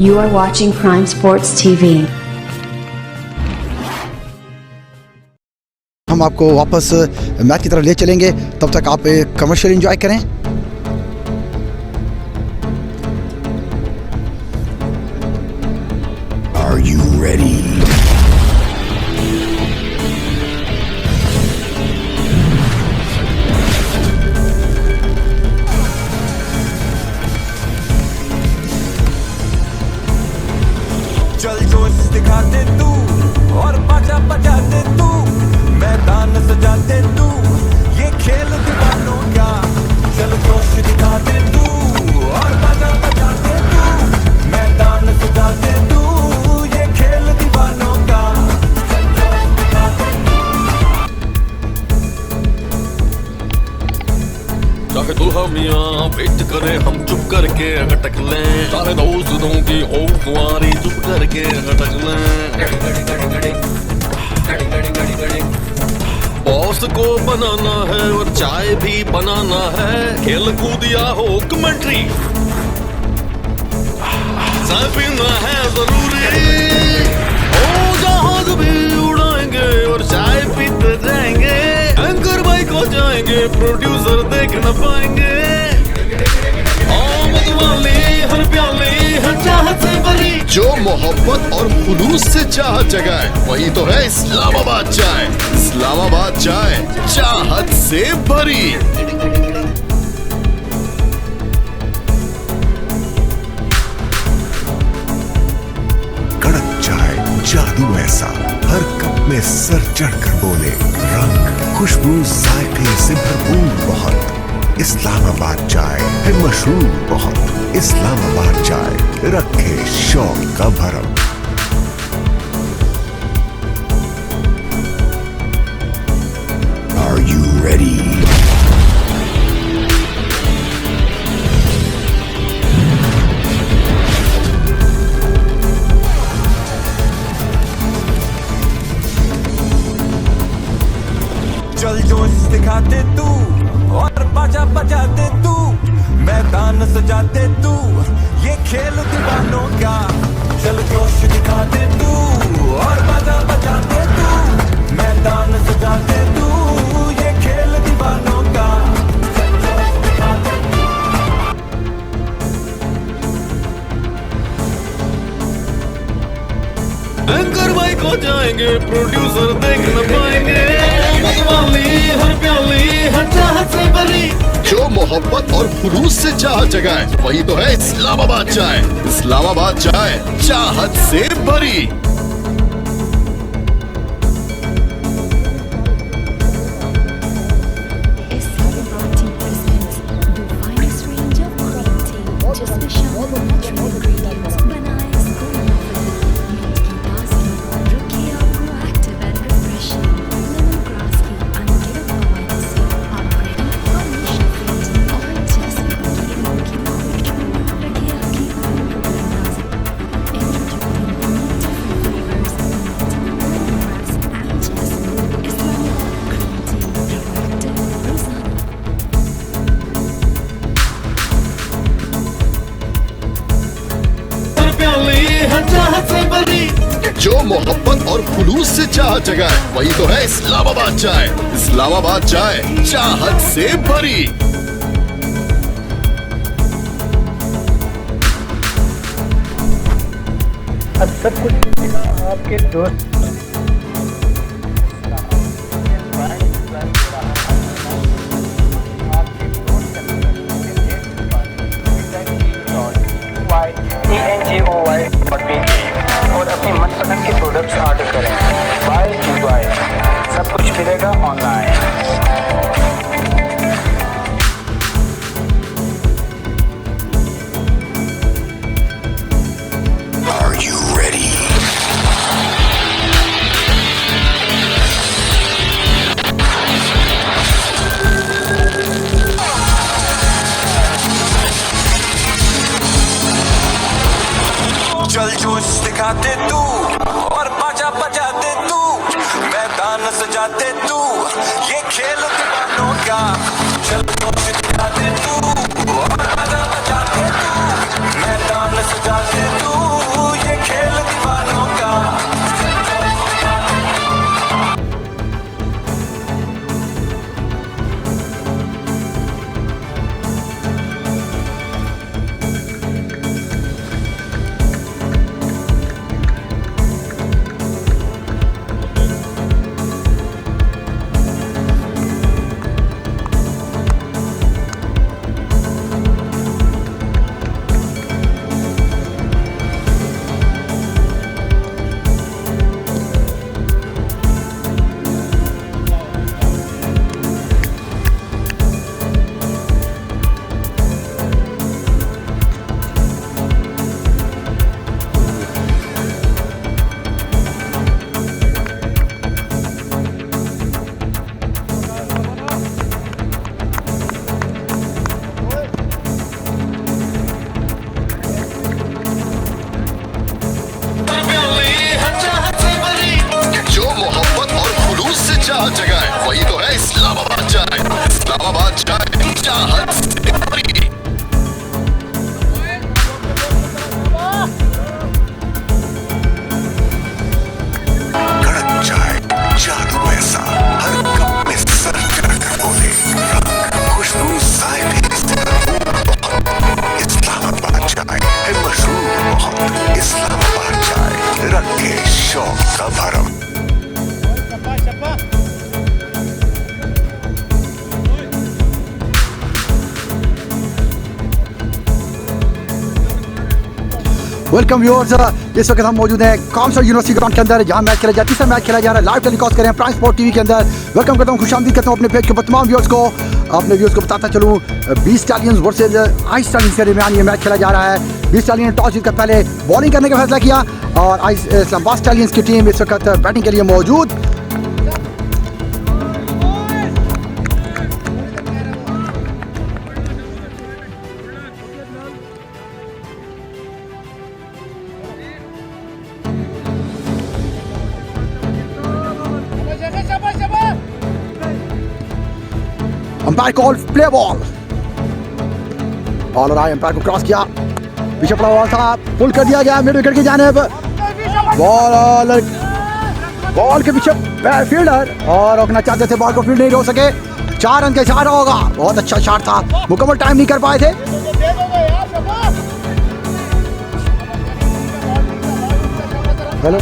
You are watching Crime Sports TV. हम आपको वापस मैच की तरफ ले चलेंगे, तब तक आप एक कमर्शियल एंजॉय करें। Are you ready? चल जोश दिखा दे तू और बाजा बजा दे तू, मैदान सजा दे तू, ये खेल दीवानों का। चल जोश दिखा दे तू और बाजा बजा दे तू, मैदान सजा दे तू, ये खेल दीवानों का। चल जोश दिखा दे तू। चाहे दुल्हा मियाँ वेट करे हम चुप करके अटक लें, सारे दोस्तों की हो कुंवारी चुप करके अटक लें। बॉस को बनाना है और चाय भी बनाना है, खेल कूद या हो कमेंट्री चाय पीना है जरूरी। ओ जहाज भी उड़ाएंगे और चाय पीते जाएंगे, एंकर बाइक हो जाएंगे, प्रोड्यूसर देख न पाएंगे। आमद वाली हर प्याली हर चाहत से भरी, जो मोहब्बत और खुलूस से चाह जगाए वही तो है इस्लामाबाद चाय। इस्लामाबाद चाय चाहत से भरी। कड़क चाय जादू ऐसा, हर कप में सर चढ़कर बोले, रंग खुशबू जायके से भरपूर बहुत। इस्लामाबाद चाय है मशहूर बहुत। इस्लामाबाद चाय रखे शौक का भरम। Are you ready? चल जोश दिखा दे तू और बाजा बजा दे तू, मैदान सजा दे तू, ये खेल दीवानों का। चल जोश दिखा दे तू और बाजा बजा दे तू, मैदान सजा दे तू, ये खेल दीवानों का। चल जोश दिखा दे तू। एंकर बाइक हो जाएंगे, प्रोड्यूसर देख न पाएंगे। हर प्याली हर चाहत से भरी, जो मोहब्बत और खुलूस से चाह जगाए वही तो है इस्लामाबाद चाय। इस्लामाबाद चाय चाहत से भरी। जो मोहब्बत और खुलूस से चाह जगाए वही तो है इस्लामाबाद चाय। इस्लामाबाद चाय चाहत से भरी। अब सब कुछ आपके दोस्त और अपनी मनपसंद के प्रोडक्ट्स ऑर्डर करें। बाय सब कुछ मिलेगा ऑनलाइन। Are you ready? चल जोश दिखा दे तू और बाजा बजा दे तू, मैदान सजा दे तू, ये खेल दीवानों का। चल जोश दिखा दे तू और बाजा बजा दे तू, मैदान सजा दे तू, वेलकम व्यूअर्स, इस वक्त हम मौजूद हैं कॉमसर्ट यूनिवर्सिटी ग्राउंड के अंदर, जहां मैच खेला जा रहा है, तीसरा मैच खेला जा रहा है, लाइव टेलीकास्ट कर रहे हैं प्राइम स्पोर्ट टीवी के अंदर। वेलकम करता हूं, खुशामदीद करता हूं अपने पेज के तमाम व्यूअर्स को। अपने व्यूअर्स को बताता चलूं, 20 स्टालियंस वर्सेज आइस स्टालियंस के दरमियान ये मैच खेला जा रहा है। 20 स्टालियन ने टॉस जीतकर पहले बॉलिंग करने का फैसला किया और इस्लामाबाद स्टालियंस की टीम इस वक्त बैटिंग के लिए मौजूद। Umpire call play ball, ball रहा है, अंपायर को क्रॉस किया, पीछे पड़ा बॉल था, पुल कर दिया गया मिड विकेट की जानिब। बॉल के पीछे फील्डर और रोकना चाहते थे, बॉल को फील्ड नहीं रोक सके। 4 रन का इशारा होगा, बहुत अच्छा शॉट था, मुकम्मल टाइम नहीं कर पाए थे। हेलो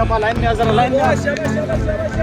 शाबा लाइन में जरा लाइन में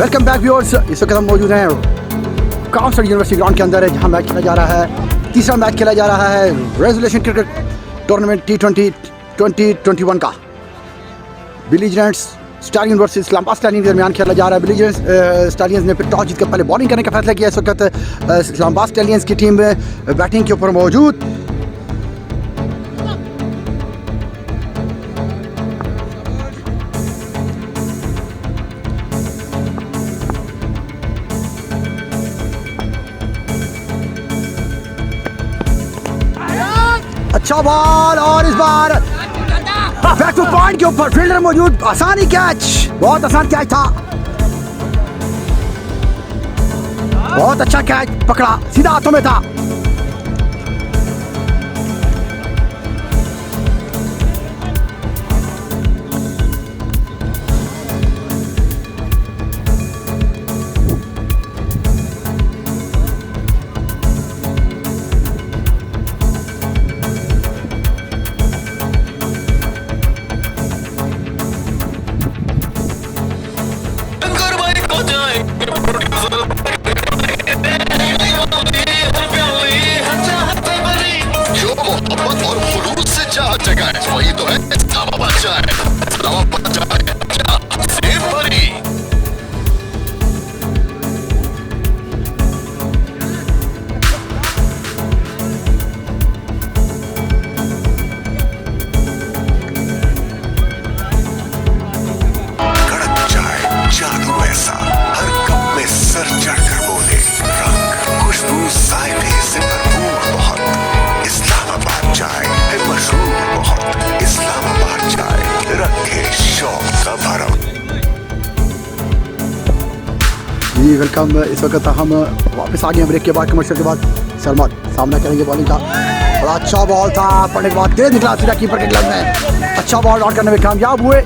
वेलकम बैक व्यूअर्स। इस वक्त हम मौजूद हैं कॉमसैट्स यूनिवर्सिटी ग्राउंड के अंदर है, जहां मैच खेला जा रहा है। तीसरा मैच खेला जा रहा है रेजोल्यूशन क्रिकेट टूर्नामेंट T20 2021 का। बिलीजेंट्स स्टालियंस वर्सेस इस्लामाबाद स्टालियंस के दरमियान खेला जा रहा है। बिलीजेंट्स स्टालियंस ने फिर टॉस जीतकर पहले बॉलिंग करने का फैसला किया। इस वक्त इस्लामाबाद स्टालियंस की टीम बैटिंग के ऊपर मौजूद। अच्छा बॉल और इस बार बैक टू पॉइंट के ऊपर फील्डर मौजूद। आसानी कैच, बहुत आसान कैच था, बहुत अच्छा कैच पकड़ा, सीधा हाथों में था। जो मोहब्बत और खुलूस से चाह जगाए वही तो है इस्लामाबाद चाय। इस्लामाबाद चाय चाह से भरी। कड़क चाय जादू ऐसा, हर कप में सर चढ़कर बोले, रंग खुशबू जायके से भरपूर बहुत। इस्लामाबाद चाय है मशहूर बहुत। इस्लामाबाद चाय रखे शौक का भरम। जी वेलकम। इस वक्त हम वापस आ गए ब्रेक के बाद, कमर्शियल के बाद। सरमद सामना करेंगे बॉलिंग का। बड़ा अच्छा बॉल था, पड़ने के बाद तेज निकला सीधा कीपर के ग्लव में। अच्छा बॉल आउट करने में कामयाब हुए।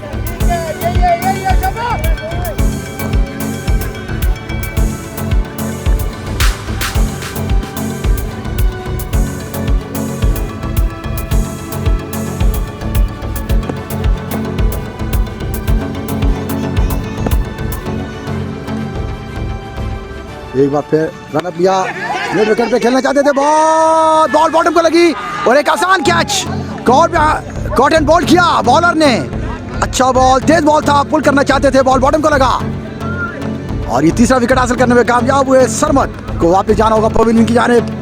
एक बार फिर रन अप लिया, मिड विकेट पे खेलना चाहते थे। बॉल बॉटम को लगी और एक आसान कैच कॉट एंड बॉल किया बॉलर ने। अच्छा बॉल, तेज बॉल था, पुल करना चाहते थे, बॉल बॉटम को लगा और ये तीसरा विकेट हासिल करने में कामयाब हुए। सरमद को वापस जाना होगा पवेलियन की जानिब।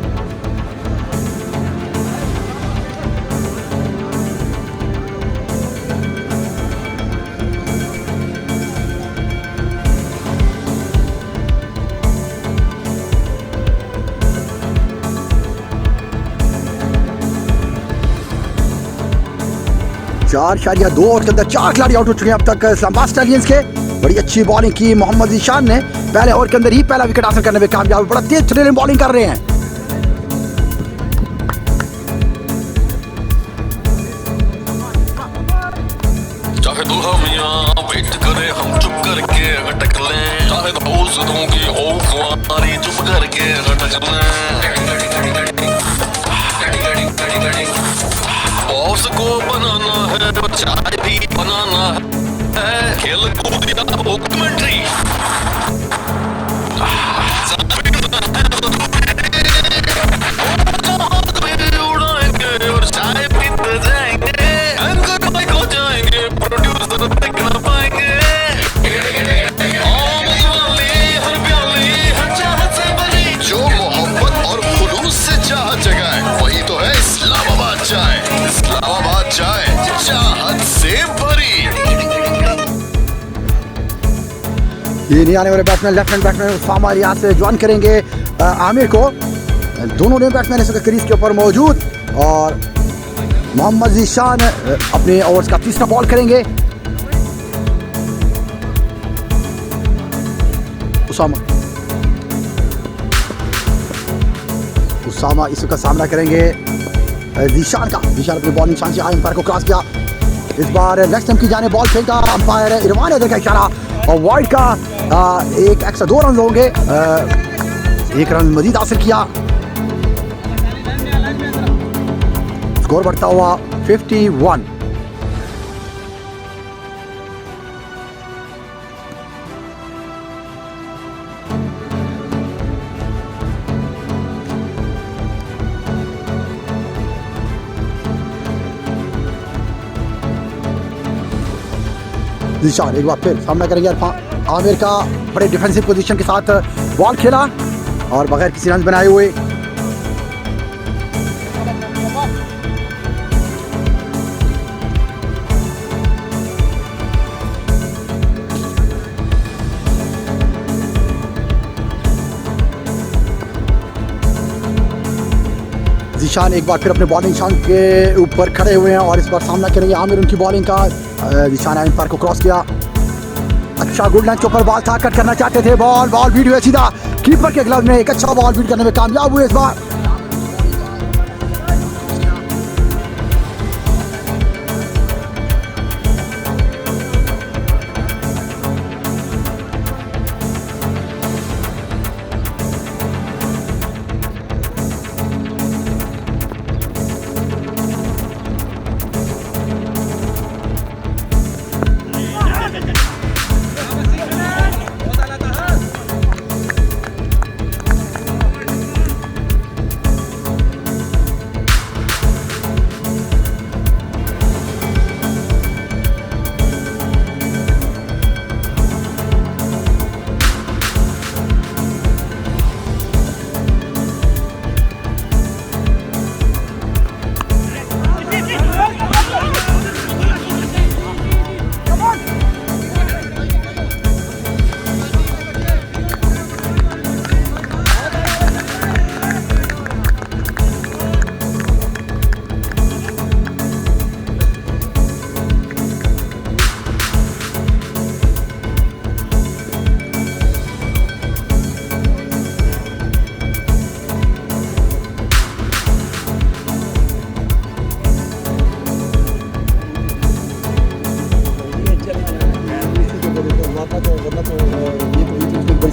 चार शारिया 2 ओवर के अंदर 4 खिलाड़ी आउट हो चुके हैं अब तक इस्लामाबाद स्टालियंस के। बड़ी अच्छी बॉलिंग की मोहम्मद ईशान ने, पहले ओवर के अंदर ही पहला विकेट हासिल करने में कामयाब। बड़ा तेज थ्रिलिंग बॉलिंग कर रहे हैं। चाहे दूल्हा मियां वेट करे हम चुप करके अटक लें, चाहे दोस्तों की हो खुआरी चुप करके अटक लें। बॉस को बनाना है तो चाय भी बनाना है, खेल कूद या डॉक्यूमेंट्री। उड़ाएंगे और चाय पीते जाएंगे, एंकर बाइक हो जाएंगे, प्रोड्यूसर देख ना पाएंगे। हर प्याली हर चाहत से भरी। जो मोहब्बत और खुलूस से चाह जगाए वही तो है इस्लामाबाद चाय। इस्लामाबाद चाय चाहत से भरी। ये नहीं आने वाले batsman left hand batsman Usama यहाँ से ज्वाइन करेंगे आमिर को। दोनों ने बैट्समैन इस वक्त क्रीज के ऊपर मौजूद और मोहम्मद ईशान अपने ओवर्स का तीसरा बॉल करेंगे। उसामा इस वक्त सामना करेंगे जीशान का। जीशान अपनी बॉलिंग शान से अंपायर को क्रॉस किया। इस बार लेग स्टंप की जाने बॉल फेंका अंपायर इरफान हैदर का इशारा और वाइड का एक एक्स्ट्रा 2 रन होंगे। 1 रन मजीद हासिल किया। स्कोर बढ़ता हुआ 51। निशान एक बार फिर सामना करेंगे आमिर का बड़े डिफेंसिव पोजीशन के साथ बॉल खेला और बगैर किसी रन बनाए हुए। जीशान एक बार फिर अपने बॉलिंग शान के ऊपर खड़े हुए हैं और इस बार सामना करेंगे आमिर उनकी बॉलिंग का। जीशान एम्पायर को क्रॉस किया, अच्छा गुड लेंथ के ऊपर बॉल था, कट करना चाहते थे, बॉल बीट हुआ सीधा कीपर के ग्लव में, एक अच्छा बॉल बीट करने में कामयाब हुए इस बार।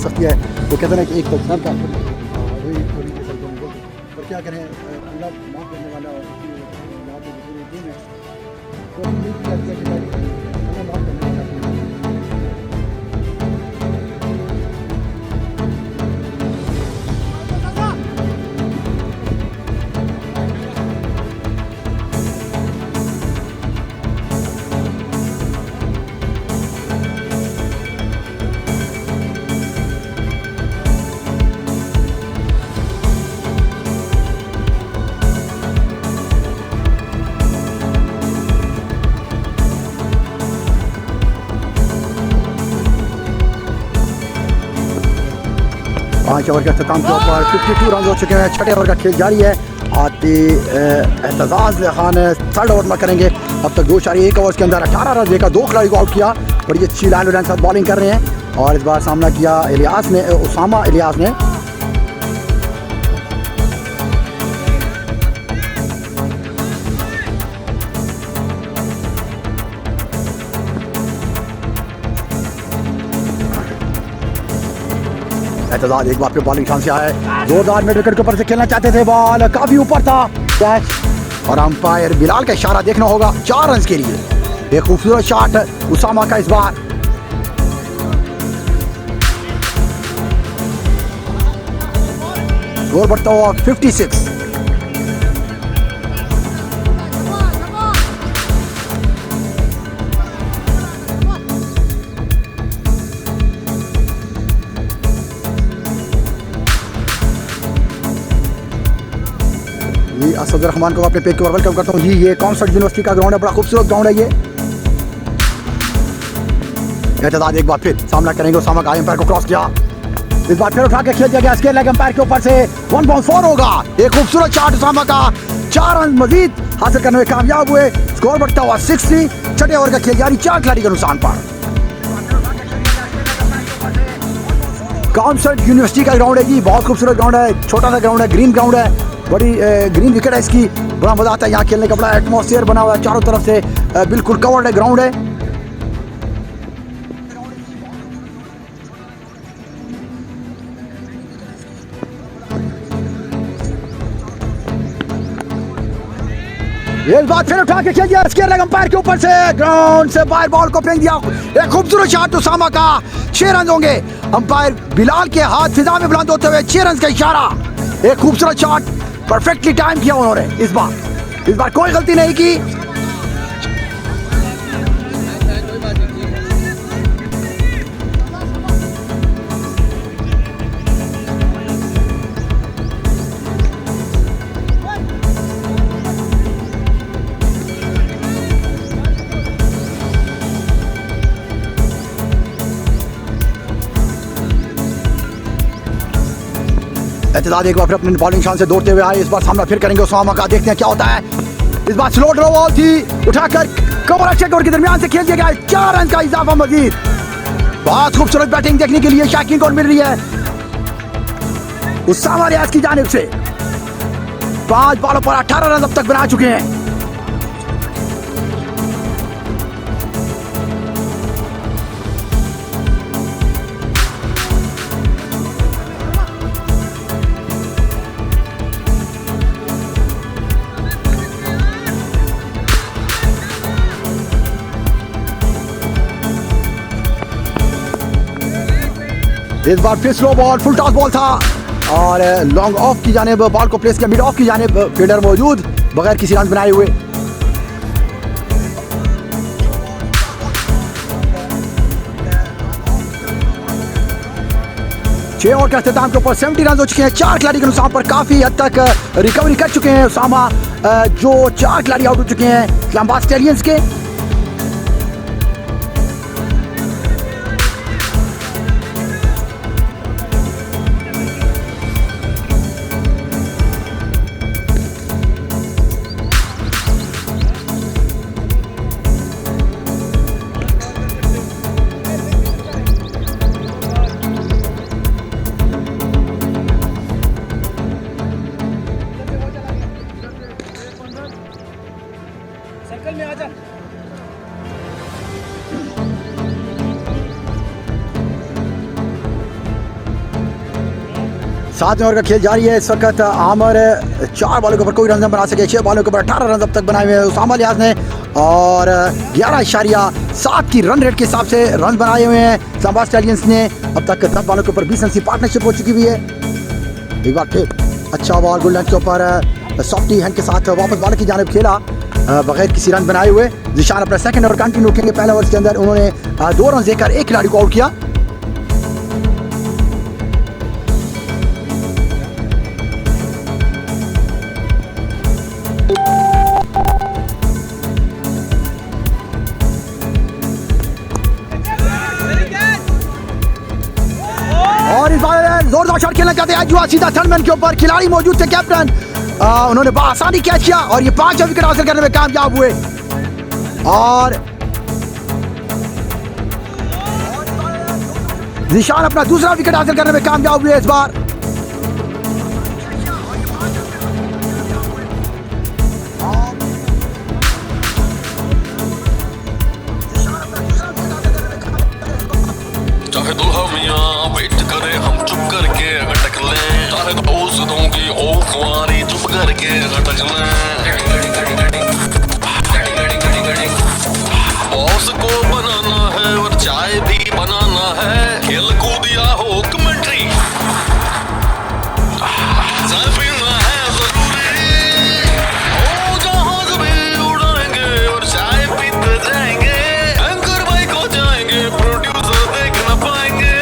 सकती है वो कहते हैं कि एक पक्षान का वही थोड़ी पर क्या करें अल्लाह माफ़ करने वाला और पाँच ओवर के अख्ताम के ऊपर 52 रन हो चुके हैं। छठे ओवर का खेल जारी है। आते एतजाज खान थर्ड ओवर में करेंगे। अब तक 2.1 ओवर के अंदर 18 रन देकर 2 खिलाड़ी को आउट किया। बड़ी अच्छी लाइन के साथ बॉलिंग कर रहे हैं और इस बार सामना किया उसामा इलियास ने। एतजाज एक बार फिर बॉलिंग चांस से आया है। जोरदार मिड विकेट के ऊपर से खेलना चाहते थे, बॉल काफी ऊपर था, कैच और अंपायर बिलाल का इशारा देखना होगा 4 रन के लिए। एक खूबसूरत शॉट उसामा का इस बार। स्कोर बढ़ता हुआ 56। असद रहमान को अपने पेज के ऊपर वेलकम करता हूँ जी। ये कॉमसर्ट यूनिवर्सिटी का ग्राउंड है, बड़ा खूबसूरत ग्राउंड है ये। एतजाज एक बार फिर सामना करेंगे। उसामा का एम्पायर को क्रॉस किया, इस बार फिर उठा के खेल दिया गया स्केल लेग एम्पायर के ऊपर से। 1.4 होगा। एक खूबसूरत शॉट उसामा का, 4 रन मजीद हासिल करने में कामयाब हुए। स्कोर बढ़ता हुआ 60। छठे ओवर का खेल जारी 4 खिलाड़ी के नुकसान पर। कॉमसर्ट यूनिवर्सिटी का ग्राउंड है जी, बहुत खूबसूरत ग्राउंड है, छोटा सा ग्राउंड है, ग्रीन ग्राउंड है, बड़ी ग्रीन विकेट है इसकी। बड़ा मजा आता है यहाँ खेलने का, बड़ा एटमॉस्फेयर बना हुआ है, चारों तरफ से बिल्कुल कवर्ड है ग्राउंड है। एक बार फिर उठा के खेल दिया स्केयर लेग अंपायर के ऊपर से, ग्राउंड से बाहर बॉल को फेंक दिया। एक खूबसूरत शॉट उसामा का, 6 रन होंगे। अंपायर बिलाल के हाथ फिजा में बुलंद होते हुए 6 रन का इशारा। एक खूबसूरत शॉट परफेक्टली टाइम किया उन्होंने इस बार कोई गलती नहीं की। एतजाज एक बार फिर अपने बॉलिंग शान से दौड़ते हुए आए। इस बार सामना फिर करेंगे उसामा का, देखते हैं क्या होता है। इस बार स्लो ड्रॉ बॉल थी, उठाकर कवर अच्छे कवर के दरमियान से खेल दिया गया। 4 रन का इजाफा मजीद। बहुत खूबसूरत बैटिंग देखने के लिए शाकिन को मिल रही है उसामा रियाज की जानिब से। 5 बॉलों पर 18 रन अब तक बना चुके हैं। इस बार फिर slow ball, full toss ball था और लॉन्ग ऑफ की जानिब बॉल को प्लेस किया, मिड ऑफ की जानिब फील्डर मौजूद बगैर किसी रन बनाए हुए। छह ओवर के अख्ताम के ऊपर 70 रन हो चुके हैं। 4 खिलाड़ी के नुकसान पर काफी हद तक रिकवरी कर चुके हैं उसामा, जो 4 खिलाड़ी आउट हो चुके हैं इस्लामाबाद स्टैलियंस के। सर्कल में आजा। सातवें ओवर का खेल जारी है इस वक्त। आमर 4 बॉलों के ऊपर कोई रन नहीं बना सके। 6 बॉलों के ऊपर 18 रन अब तक बनाए हुए हैं उसामा लियाज ने और 11.7 की रन रेट के हिसाब से रन बनाए हुए हैं इस्लामाबाद स्टैलियंस ने। अब तक 10 बॉलों के ऊपर 20 रन की पार्टनरशिप हो चुकी हुई है। एक बार फिर अच्छा बॉल गुड लेंथ के ऊपर सॉफ्टी हैंड के साथ वापस बॉल की जानिब खेला बगैर किसी रन बनाए हुए। जिशान अपना सेकंड ओवर कंटिन्यू रखेंगे। पहले ओवर के अंदर उन्होंने 2 रन देकर एक खिलाड़ी को आउट किया। और इस बार जोरदार शॉट खेलना चाहते हैं जुआ, सीधा थर्डमैन के ऊपर खिलाड़ी मौजूद थे कैप्टन, उन्होंने बआसानी कैच किया और ये 5 विकेट हासिल करने में कामयाब हुए। और निशान अपना दूसरा विकेट हासिल करने में कामयाब हुए इस बार। चाहे दुल्हा मियाँ वेट करे हम चुप करके अटक लें, चाहे दोस्तों की ओ कुंवारी चुप करके अटक लें। बॉस को बनाना है और चाय भी बनाना है, खेल कूद या हो कमेंट्री चाय पीना है जरूरी। ओ जहाज भी उड़ाएंगे और चाय पीते जाएंगे, एंकर भाई को जाएंगे प्रोड्यूसर देखना पाएंगे।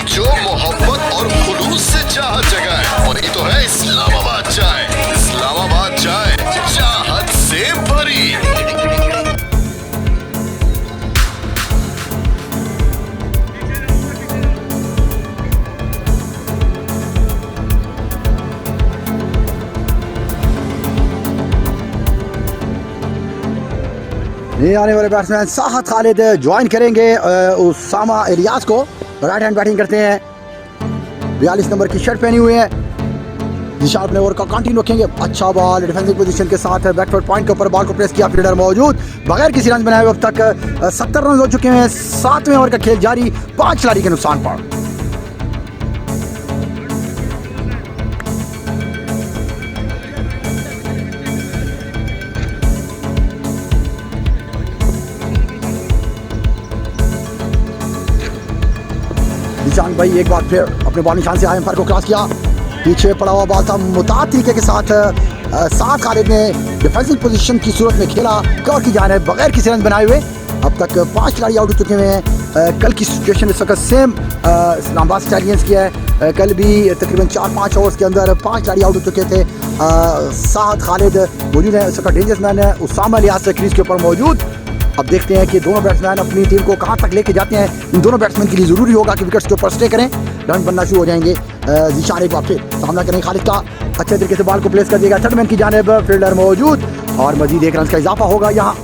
जो मोहब्बत और खुलूस से चाहत जगाए वही तो है इस्लामाबाद चाय। इस्लामाबाद चाय चाहत से भरी। ये आने वाले बैट्समैन साहत खालिद ज्वाइन करेंगे उसामा इलियास को। राइट हैंड बैटिंग करते हैं, 42 नंबर की शर्ट पहनी हुई है। निशान अपने ओवर का कंटिन्यू रखेंगे। अच्छा बॉल डिफेंसिव पोजीशन के साथ बैकवर्ड पॉइंट के ऊपर बॉल को प्रेस किया, फील्डर मौजूद बगैर किसी रन बनाए हुए अब तक 70 रन हो चुके हैं। 7वें ओवर का खेल जारी, 5 खिलाड़ी के नुकसान पर। निशान भाई एक बार फिर अपने बॉलिंग शान से आए एम्पायर को क्रॉस किया, पीछे पड़ा हुआ बॉल था मुताद तरीके के साथ। साथ खालिद ने डिफेंसिव पोजीशन की सूरत में खेला, कवर की जाने बगैर किसी रन बनाए हुए। अब तक 5 खिलाड़ी आउट हो चुके हैं। कल की सिचुएशन इस वक्त सेम इस्लामाबाद स्टैलियंस की है। कल भी तकरीबन 4-5 ओवर्स के अंदर 5 खिलाड़ी आउट हो चुके थे। साथ खालिद मौजूद है, इस वक्त डेंजरस मैन है उसामा इलियास क्रीज के ऊपर मौजूद। अब देखते हैं कि दोनों बैट्समैन अपनी टीम को कहां तक लेके जाते हैं। इन दोनों बैट्समैन के लिए जरूरी होगा कि विकेट्स के ऊपर स्टे करें, रन बनना शुरू हो जाएंगे। जीशान एक बार फिर सामना करेंगे खालिद का, अच्छे तरीके से बॉल को प्लेस कर दिएगा थर्ड मैन की जानिब, फील्डर मौजूद और मजीद 1 रन का इजाफा होगा यहाँ।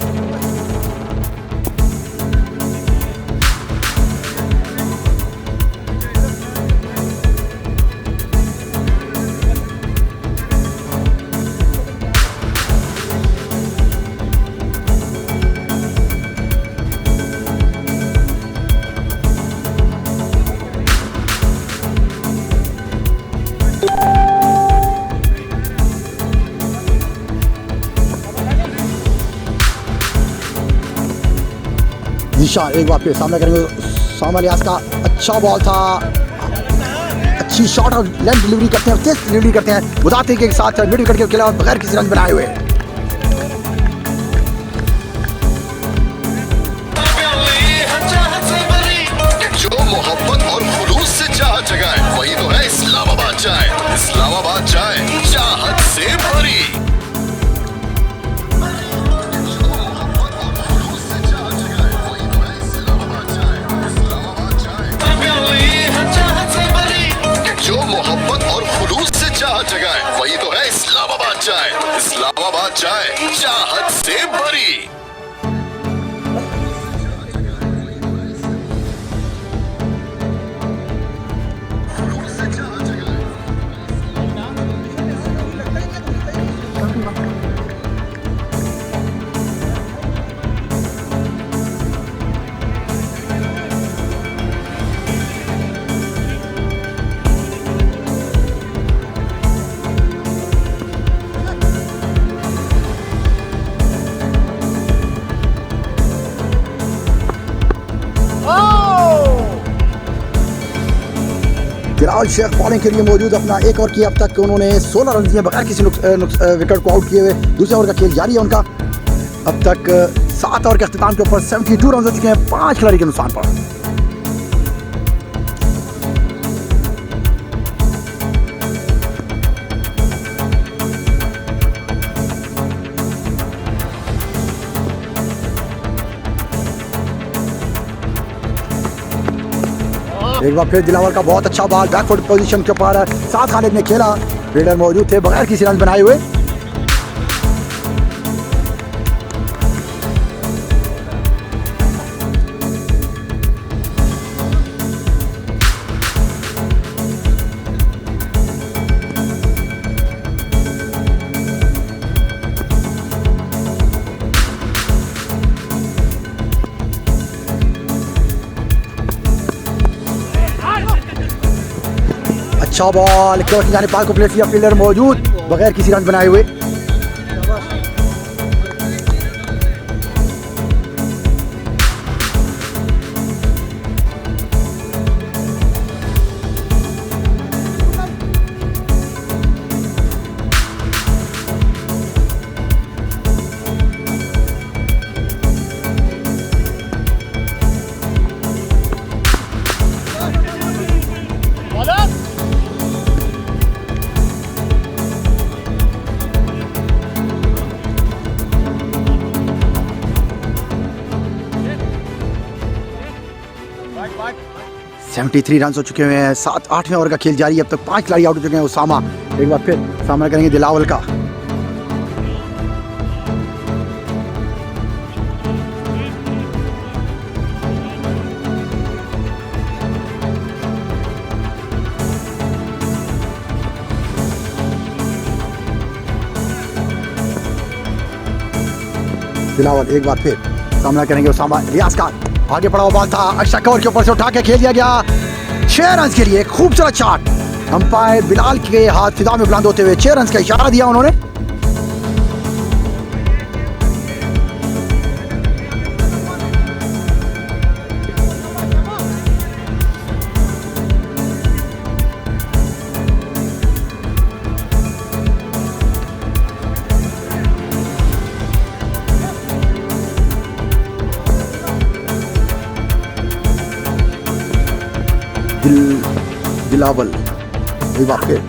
शाह एक बार फिर सामना करेंगे सामा लियास का, अच्छा बॉल था, अच्छी शॉट और लेंथ डिलीवरी करते हैं, तेज डिलीवरी करते हैं, बुदाते के साथ मिड विकेट के खिलाफ बगैर किसी रन बनाए हुए। जो मोहब्बत और खुलूस से चाह जगाए वही तो है इस्लामाबाद चाय। इस्लामाबाद चाय चाहत से भरी। जो मोहब्बत और खुलूस से चाह जगाए वही तो है इस्लामाबाद चाय। इस्लामाबाद चाय चाहत से भरी। बिलाल शेख बॉलिंग के लिए मौजूद, अपना एक ओवर किया अब तक उन्होंने 16 रन दिए बगैर किसी विकेट को आउट किए हुए। दूसरे ओवर का खेल जारी है उनका, अब तक 7 ओवर के अख्तिताम के ऊपर 72 रन हो चुके हैं 5 खिलाड़ी के नुकसान पर। एक बार फिर दिलावर का बहुत अच्छा बॉल बैकफुट पोजीशन के ऊपर, साथ खालिद ने खेला, फील्डर मौजूद थे बगैर किसी रन बनाए हुए। अच्छा बॉल कवर की जाने पार को प्लेस किया, फील्डर मौजूद बगैर किसी रन बनाए हुए। सेवेंटी 73 रन हो चुके हुए हैं, 7-8वें ओवर का खेल जारी है, अब तक 5 खिलाड़ी आउट हो चुके हैं। उसामा एक बार फिर सामना करेंगे दिलावल का, दिलावल एक बार फिर सामना करेंगे उसामा रियाज का, आगे पड़ा हुआ बॉल था, अच्छा कवर के ऊपर से उठा के खेल दिया गया 6 रन के लिए। खूबसूरत शॉट, अंपायर बिलाल के हाथ फिजा में बुलंद होते हुए 6 रन का इशारा दिया उन्होंने। दिलावल एक बार फिर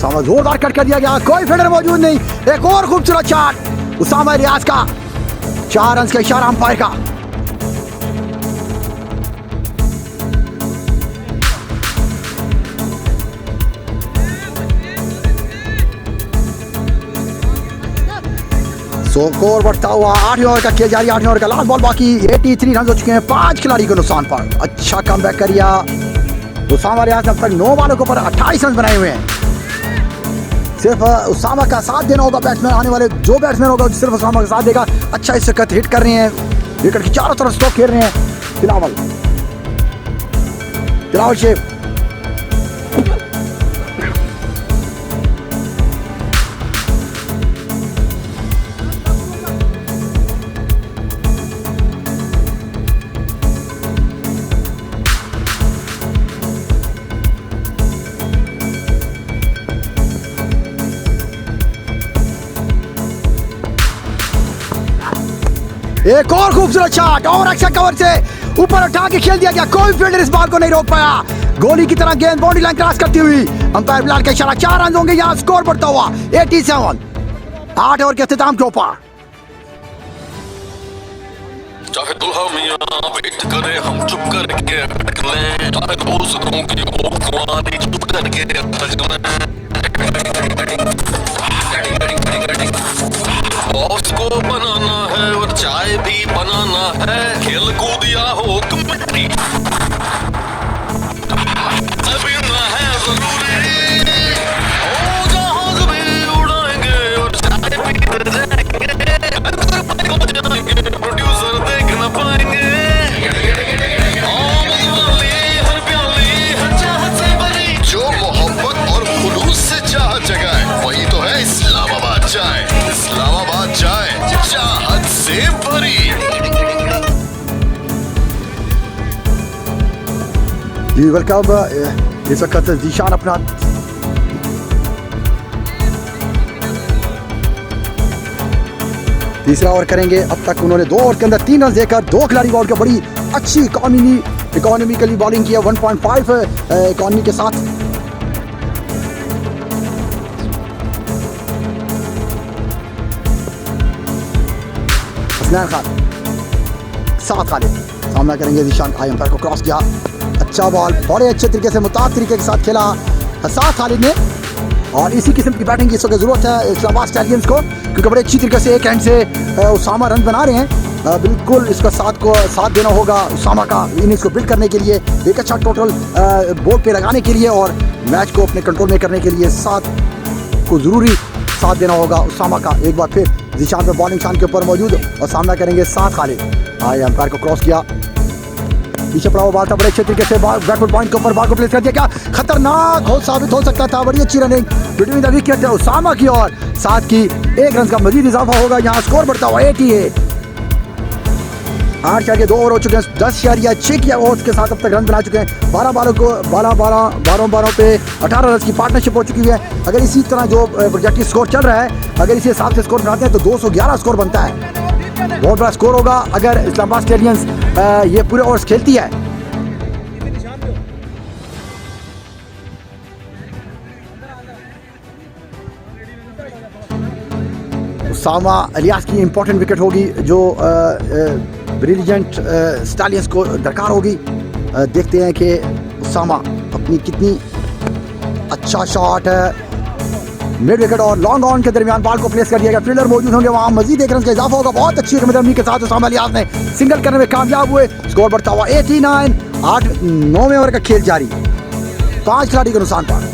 सामा जोरदार कट कर दिया गया, कोई फील्डर मौजूद नहीं, एक और खूबसूरत शॉट उसामा रियाज का, 4 रन का इशारा अंपायर का। स्कोर बढ़ता हुआ 8वें ओवर का खेल जारी, 8वें ओवर का लास्ट बॉल बाकी, 83 रन हो चुके हैं 5 खिलाड़ी को नुकसान पर। अच्छा कमबैक किया उसामा रियाज ने, अब तक 9 बॉलों के ऊपर 28 रन बनाए हुए हैं। सिर्फ उसामा का साथ देना होगा बैट्समैन, आने वाले जो बैट्समैन होगा सिर्फ उसामा का साथ देगा। अच्छा इस वक्त हिट कर रहे हैं, विकेट की चारों तरफ स्ट्रोक खेल रहे हैं बिलावल शेख। एक और खूबसूरत शॉट और अच्छा कवर से ऊपर उठा के खेल दिया गया, कोई फील्डर इस बॉल को नहीं रोक पाया। गोली की तरह गेंद बाउंड्री लाइन क्रॉस करती हुई, अंपायर बिलाल का इशारा, 4 रन होंगे। यहाँ स्कोर बढ़ता हुआ 87, 8 ओवर के इख्तिताम के ऊपर। चाहे दुल्हा मियां वेट करे हम चुप करके बैठ लें, चाहे दोस्तों की होपवानी चुप करके बच लें। बॉस को बनाना है और चाय भी बनाना है, खेल कूदिया हो कमेटी अभी ना है जरूरी, ओ जहाज भी उड़ाएंगे और चाय पीते जाएंगे, प्रोड्यूसर देख न पाएंगे। हर प्याली हर चाहत से भरी, जो मोहब्बत और खुलूस से चाह जगाए वही तो है इस्लामाबाद चाय। इस्लामाबाद चाय चाहत से भरी। जी वेलकम। इस वक्त जीशान अपना तीसरा ओवर करेंगे। अब तक उन्होंने 2 ओवर के अंदर 3 रन देकर 2 खिलाड़ी बॉल के बड़ी अच्छी इकोनॉमिकली बॉलिंग की है, 1.5 इकोनॉमी के साथ। खान साथ खालिद सामना करेंगे जीशान, आई अंपायर को क्रॉस किया, अच्छा बॉल बड़े अच्छे तरीके से मुताबिक तरीके के साथ खेला साथ खालिद ने। और इसी किस्म की बैटिंग की इस वक्त जरूरत है इस्लामाबाद स्टैलियंस को, क्योंकि बड़े अच्छी तरीके से एक हैंड से उसामा रन बना रहे हैं। बिल्कुल इसका साथ देना होगा उसामा का इनिंग्स को बिल्ड करने के लिए, एक अच्छा टोटल बोर्ड पे लगाने के लिए और मैच को अपने कंट्रोल में करने के लिए साथ को जरूरी साथ देना होगा उसामा का। एक बार फिर जीशान पे बॉलिंग शान के ऊपर मौजूद और सामना करेंगे साथ खालिद। आए अंपायर को क्रॉस किया, पीछे पड़ा हुआ बॉल था, बड़े अच्छे तरीके से बैकवर्ड पॉइंट के ऊपर बॉल को प्लेस कर दिया, क्या खतरनाक हो साबित हो सकता था। बड़ी अच्छी running between the wicket Usama की और साथ की 1 रन का मजीद इजाफा होगा। यहाँ स्कोर बढ़ता हुआ 88, 8.2 ओवर हो चुके हैं, 10.6 की ओवर्स के साथ अब तक रन बना चुके हैं। 12 बॉलों पे 18 रन की पार्टनरशिप हो चुकी है। अगर इसी तरह जो प्रोजेक्टिव स्कोर चल रहा है, अगर इसी हिसाब से स्कोर बनाते हैं तो 211 स्कोर बनता है। बहुत बड़ा स्कोर होगा अगर इस्लामाबाद स्टेडियंस ये पूरे ओवर्स खेलती है। उसामा इलियास की इंपॉर्टेंट विकेट होगी जो ब्रिलियंट स्टालियंस को दरकार होगी। देखते हैं कि उसामा अपनी कितनी अच्छा शॉट है, मिड विकेट और लॉन्ग ऑन के दरमियान बॉल को प्लेस कर दिया गया, फील्डर मौजूद होंगे वहाँ, मजीद 1 रन का इजाफा होगा। बहुत अच्छी रमी के साथ उसामा इलियास ने सिंगल करने में कामयाब हुए, स्कोर बढ़ता हुआ 89, 9वें ओवर का खेल जारी, 5 खिलाड़ी के नुकसान पर।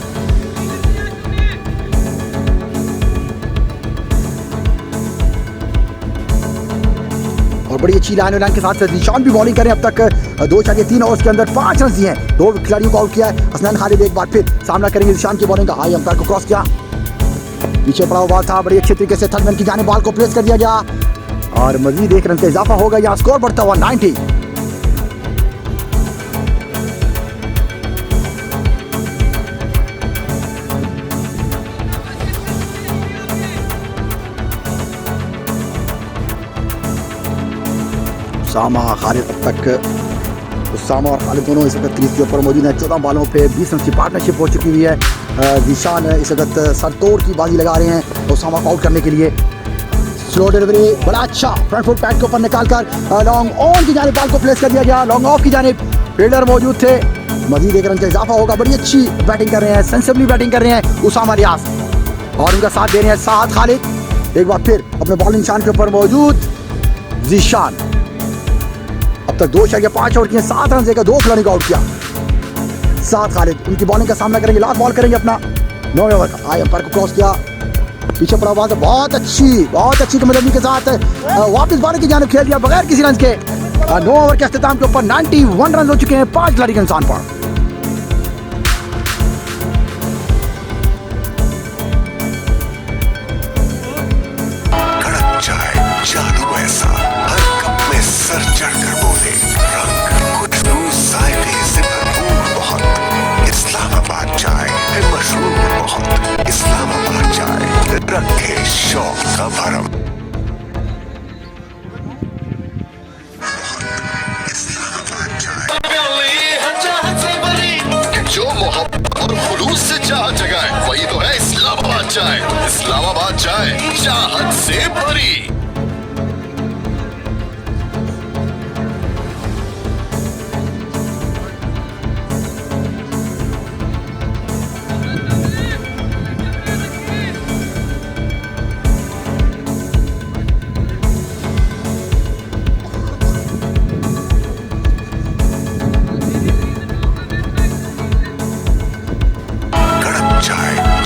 और बड़ी अच्छी लाइन के साथ जीशान भी बॉलिंग करें। अब तक 2.3 ओवर्स के अंदर 5 रन दिए हैं, 2 खिलाड़ियों को आउट किया है। हसनैन खालिद एक बार फिर सामना करेंगे जीशान की बॉलिंग का, आई अंपायर को क्रॉस किया, पीछे पड़ा हुआ था, बड़ी अच्छे तरीके से थर्ड मैन की जाने बॉल को प्लेस कर दिया गया और मजीद 1 रन का इजाफा होगा। यहाँ स्कोर बढ़ता हुआ 90। उसामा खालिद अब तक उसामा और खालिद दोनों इस वक्त क्रीज के ऊपर मौजूद हैं। 14 बॉलों पे 20 रन की पार्टनरशिप हो चुकी हुई है। जीशान इस वक्त सरतोड़ की बाजी लगा रहे हैं उसामा को आउट करने के लिए। स्लो डिलीवरी, बड़ा अच्छा फ्रंट फुट पैड के ऊपर निकालकर लॉन्ग ऑन की जानिब बॉल को प्लेस कर दिया गया, लॉन्ग ऑफ की जानिब फील्डर मौजूद थे, मजीद 1 रन का इजाफा होगा। बड़ी अच्छी बैटिंग कर रहे हैं, सेंसिबली बैटिंग कर रहे हैं उसामा इलियास और उनका साथ दे रहे हैं साथ खालिद। एक बार फिर अपने बॉलिंग निशान के ऊपर मौजूद जीशान। अब तक 2.5 ओवर किए, 7 रन देकर 2 खिलाड़ियों को आउट किया। 7 खालिद उनकी बॉलिंग का सामना करेंगे, लास्ट बॉल करेंगे अपना 9वें ओवर का। आई अंपायर को क्रॉस किया, पीछे पड़ा हुआ, बहुत अच्छी कमजोरी के साथ वापस बॉलिंग की जानिब खेल दिया बगैर किसी रन के। 9 ओवर के अख्ताम के ऊपर 91 रन हो चुके हैं 5 खिलाड़ी के नुकसान पर। कड़क चाय जादू ऐसा, हर कप में सर चढ़कर बोले, रंग खुशबू जायके से भरपूर बहुत। इस्लामाबाद चाय है मशहूर बहुत। इस्लामाबाद चाय रखे शौक का भरम। जो मोहब्बत और खुलूस से चाह जगाए वही तो है इस्लामाबाद चाय। इस्लामाबाद चाय चाहत से भरी।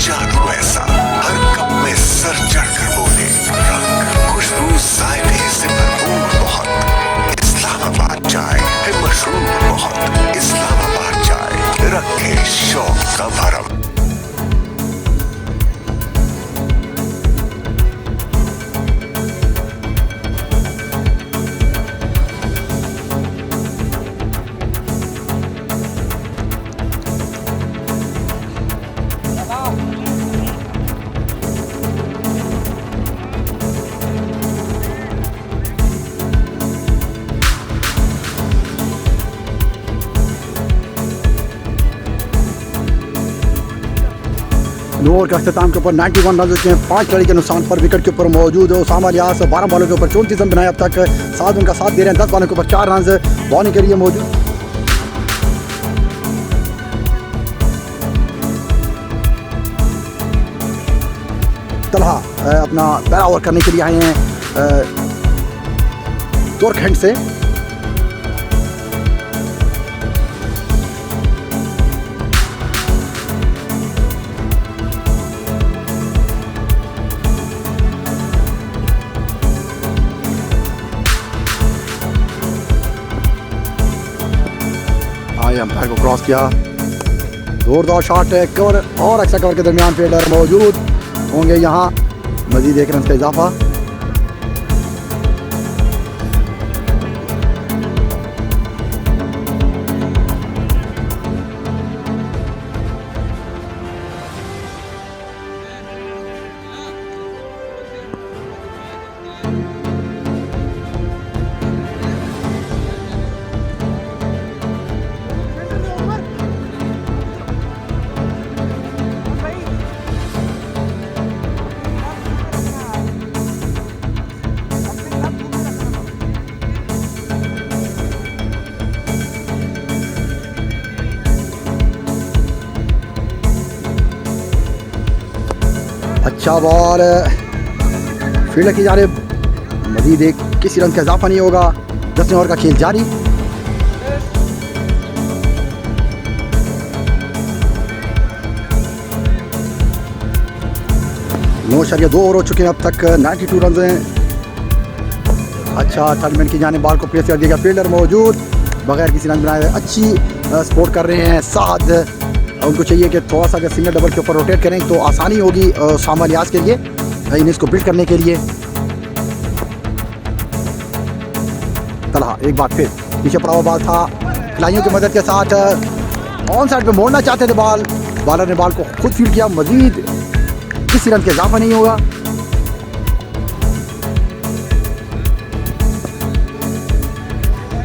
जादू ऐसा, हर कप में सर चढ़कर बोले, रंग खुशबू जायके से भरपूर बहुत। इस्लामाबाद चाय है मशहूर बहुत। इस्लामाबाद चाय रखे शौक का भरम। ओवर के अख्ताम के ऊपर 91 रन हो चुके हैं 5 खिलाड़ी के नुकसान पर। विकेट के ऊपर मौजूद है उसामा लियास, 12 बॉलों के ऊपर 34 रन बनाए अब तक। 7 उनका साथ दे रहे हैं, 10 बॉलों के ऊपर 4 रन बॉलिंग के लिए मौजूद। तलहा अपना पहला ओवर करने के लिए आए हैं तुर्कखंड से। अंपायर को क्रॉस किया, जोरदार शॉट है। कवर और एक्स्ट्रा कवर के दरमियान फील्डर मौजूद होंगे यहाँ, मजीद 1 रन का इजाफा। अच्छा बॉल फील्डर की जानिब, मजीद 1 किसी रन का इजाफा नहीं होगा। 10वें ओवर का खेल जारी। 9.2 ओवर हो चुके हैं अब तक, 92 रन हैं। अच्छा टर्नमेंट की जानिब बॉल को प्लेस कर दिया, फील्डर मौजूद बगैर किसी रन बनाए। अच्छी सपोर्ट कर रहे हैं साद। उनको चाहिए कि थोड़ा सा अगर सिंगल डबल के ऊपर रोटेट करें तो आसानी होगी सामा लियास के लिए इनिंग्स को बिल्ड करने के लिए। तलहा एक बार फिर पीछे पड़ा हुआ बॉल था, खिलाड़ियों की मदद के साथ ऑन साइड पे मोड़ना चाहते थे बॉल, बॉलर ने बॉल को खुद फील्ड किया। मजीद किसी रन के इजाफा नहीं होगा।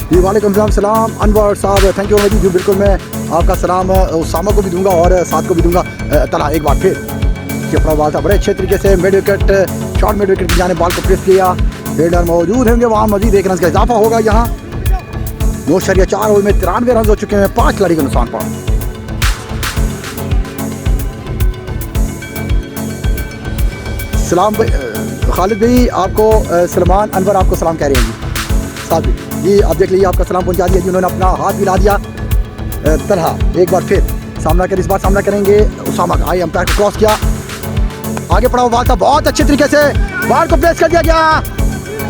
जी वालेकुम सलाम अनवर साहब, थैंक यू जी। बिल्कुल मैं आपका सलाम उसामा को भी दूंगा और साथ को भी दूंगा। तलहा एक बार फिर चिपड़ा बॉल था, बड़े अच्छे तरीके से mid wicket, short mid wicket की जाने बॉल को प्रेस किया। फील्डर मौजूद होंगे वहाँ, मजीद 1 रन का इजाफा होगा यहाँ। 9.4 ओवर में 93 रन हो चुके हैं 5 खिलाड़ी के नुकसान पर। सलाम खालिद भाई आपको सलमान अनवर आपको सलाम कह रहे हैं जी। साबिर जी आप देख लीजिए आपका सलाम पहुंचा दिया जी, उन्होंने अपना हाथ भी ला दिया। तलहा एक बार फिर सामना कर, इस बार सामना करेंगे उसामा का। आई अंपायर को क्रॉस किया, आगे पड़ा हुआ बॉल था, बहुत अच्छे तरीके से बॉल को प्लेस कर दिया गया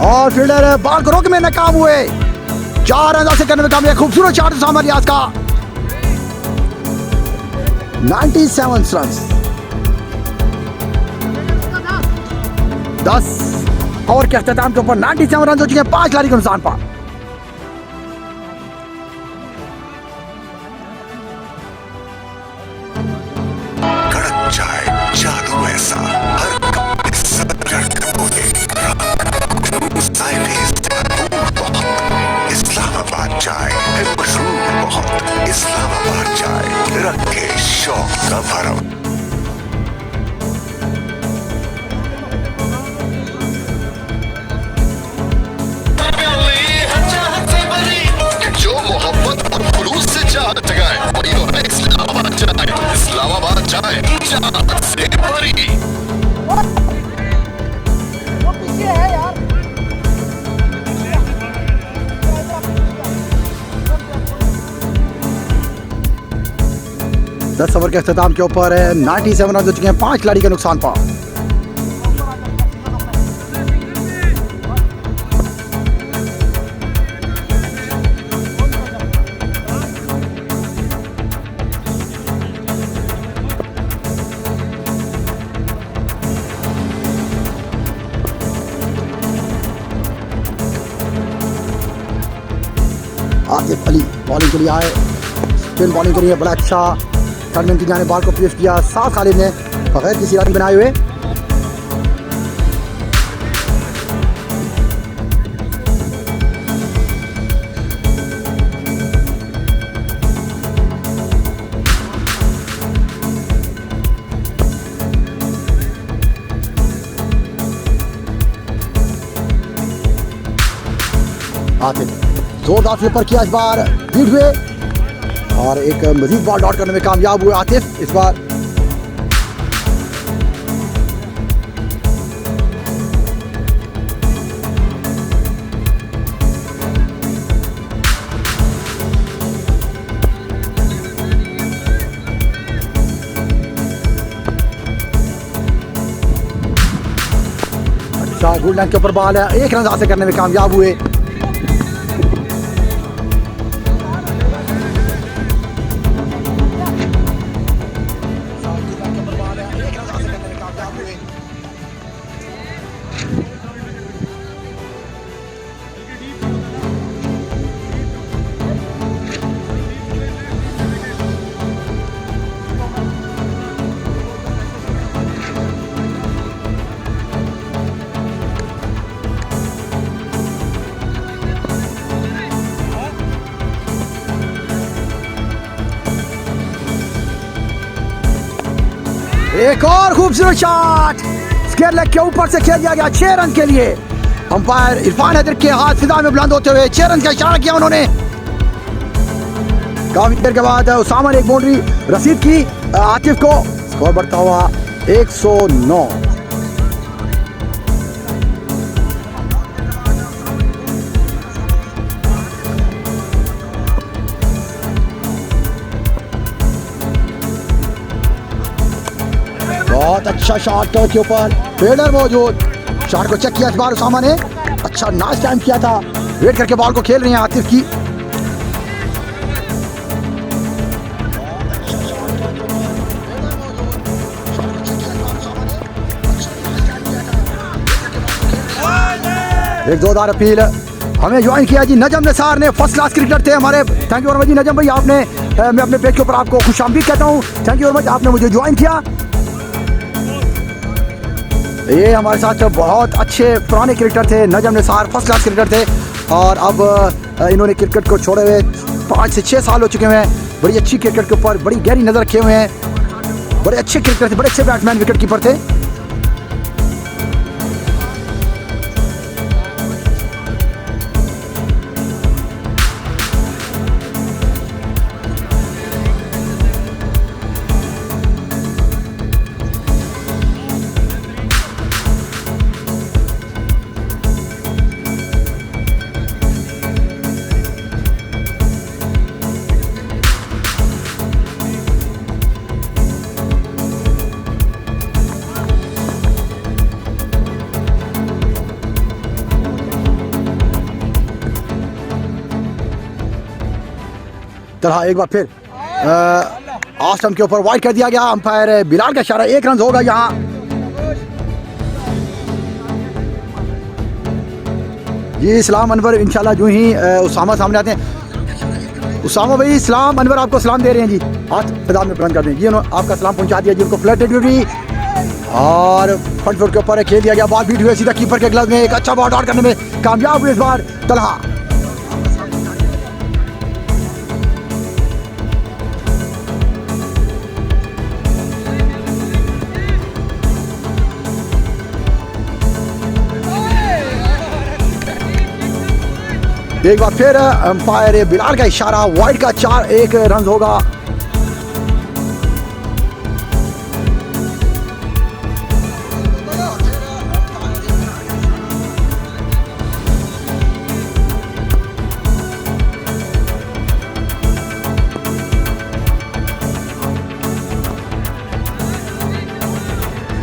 और फील्डर बॉल को रोकने में नाकाम हुए। 4 रन हासिल करने में कामयाब। खूबसूरत शॉट उसामा रियाज का, 97 रन। 10 ओवर के अख्ताम के ऊपर 97 रन हो चुके हैं, 5 खिलाड़ी के नुकसान पर। कड़क चाय जादू ऐसा हर कप में सरदर्द बोले इस्लामाबाद चाय है मशहूर बहुत। इस्लामाबाद चाय रखे शौक का भरम। जो मोहब्बत और खुलूस से चाहत जगाए वही तो है इस्लामाबाद चाय। इस्लामाबाद चाय चाहत से भरी। वो पीछे है यार। 10 ओवर के अख्ताम के ऊपर 97 रन हो चुके हैं, 5 खिलाड़ी के नुकसान पर। आसिफ अली बॉलिंग के लिए आए, स्पिन बॉलिंग के लिए बड़ा अच्छा टर्नमैन की जाने बॉल को प्लेस किया। साफ खालिद ने बगैर किसी रन बनाए हुए। आसिफ जोरदार फ्लिपर किया, इस बार बीट हुए और एक मजीद बॉल डॉट करने में कामयाब हुए आतिफ इस बार। अच्छा गुड लाइन के ऊपर बॉल है, 1 रन हासिल करने में कामयाब हुए। एक और खूबसूरत शॉट स्क्वायर लेग के ऊपर से खेल दिया गया 6 रन के लिए। अंपायर इरफान हैदर के हाथ फिजा में बुलंद होते हुए 6 रन का इशारा किया उन्होंने। काफी देर के बाद उसामा ने एक बाउंड्री रसीद की आतिफ को। स्कोर बढ़ता हुआ 109। बहुत अच्छा शॉट कवर के ऊपर, फील्डर मौजूद, शॉट को चेक किया इस बार उसामा ने। अच्छा नाइस टाइम किया था, वेट करके बॉल को खेल रहे हैं आतिफ की। एक जोरदार अपील, हमें ज्वाइन किया जी नजम निसार ने, फर्स्ट क्लास क्रिकेटर थे हमारे। थैंक यू वेरी मच जी नजम भाई, आपने मैं अपने पेज के ऊपर आपको खुशामदीद कहता हूँ। थैंक यू वेरी मच, आपने मुझे ज्वाइन किया। ये हमारे साथ बहुत अच्छे पुराने क्रिकेटर थे नजम निसार, फर्स्ट क्लास क्रिकेटर थे और अब इन्होंने क्रिकेट को छोड़े हुए 5 से 6 साल हो चुके हैं। बड़ी अच्छी क्रिकेट के ऊपर बड़ी गहरी नज़र रखे हुए हैं। बड़े अच्छे क्रिकेटर थे, बड़े अच्छे बैट्समैन, विकेट कीपर थे। तरह एक बार फिर ऑफ स्टंप के ऊपर वाइड कर दिया गया। अंपायर बिलाल का इशारा, 1 रन होगा यहाँ। ये इस्लाम अनवर इंशाल्लाह जो ही उसामा सामने आते हैं। उसामा भाई, इस्लाम अनवर आपको सलाम दे रहे हैं जी, हाथ मैदान में बुलंद कर दें जी। उन्होंने आपका सलाम पहुंचा दिया जी उनको। फ्लैट ड्यूटी और फ्रंट फुट के ऊपर खेल दिया गया। बॉल बीट हुए सीधा कीपर के ग्लव में। एक अच्छा बॉल आउट करने में कामयाब हुए इस बार तलहा। एक बार फिर अंपायर बिलाल का इशारा, वाइड का 4-1 रन होगा।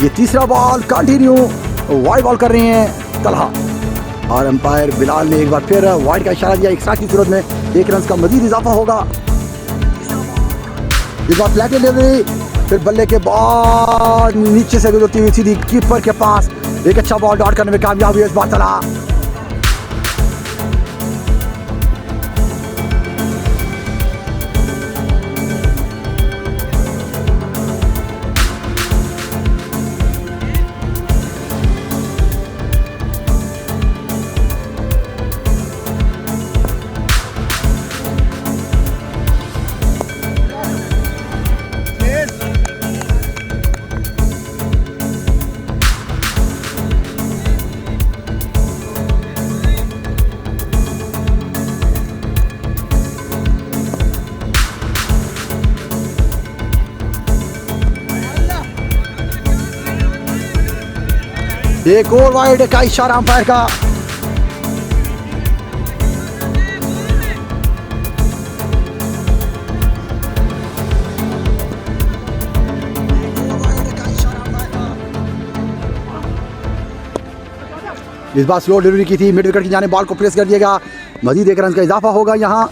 ये तीसरा बॉल कंटिन्यू वाइड बॉल कर रहे हैं तलहा और अंपायर बिलाल ने एक बार फिर वाइड का इशारा दिया। 1 की सूरत में 1 रन का मजीद इजाफा होगा। इस बार फ्लैट डिलीवरी, फिर बल्ले के बॉल नीचे से गुजरती हुई सीधी कीपर के पास। एक अच्छा बॉल डॉट करने में कामयाब हुई इस बार तलहा। एक और वाइड का इशारा अंपायर का। इस बार स्लो डिलीवरी की थी, मिड विकेट की जाने बॉल को प्लेस कर दिया गया। मजीद 1 रन का इजाफा होगा यहाँ।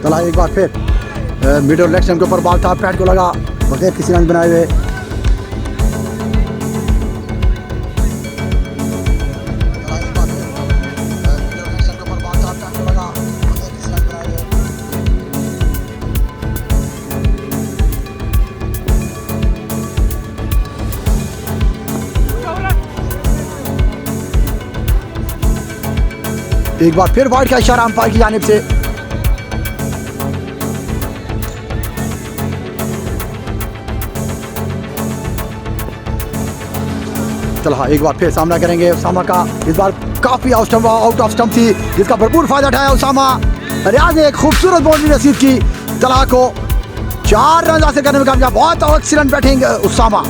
चला एक बार फिर मिड और लेग स्टंप के ऊपर बॉल था, पैड को लगा बगैर किसी रन बनाए हुए। एक बार फिर वाइड का इशारा अंपायर की जानिब से। चला एक बार फिर सामना करेंगे उसामा का। इस बार काफी आउट ऑफ स्टंप थी जिसका भरपूर फायदा उठाया उसामा। रियाज ने एक खूबसूरत बाउंड्री नसीब की तलहा को। 4 रन हासिल करने में कामयाब। बहुत एक्सीलेंट बैटिंग उसामा।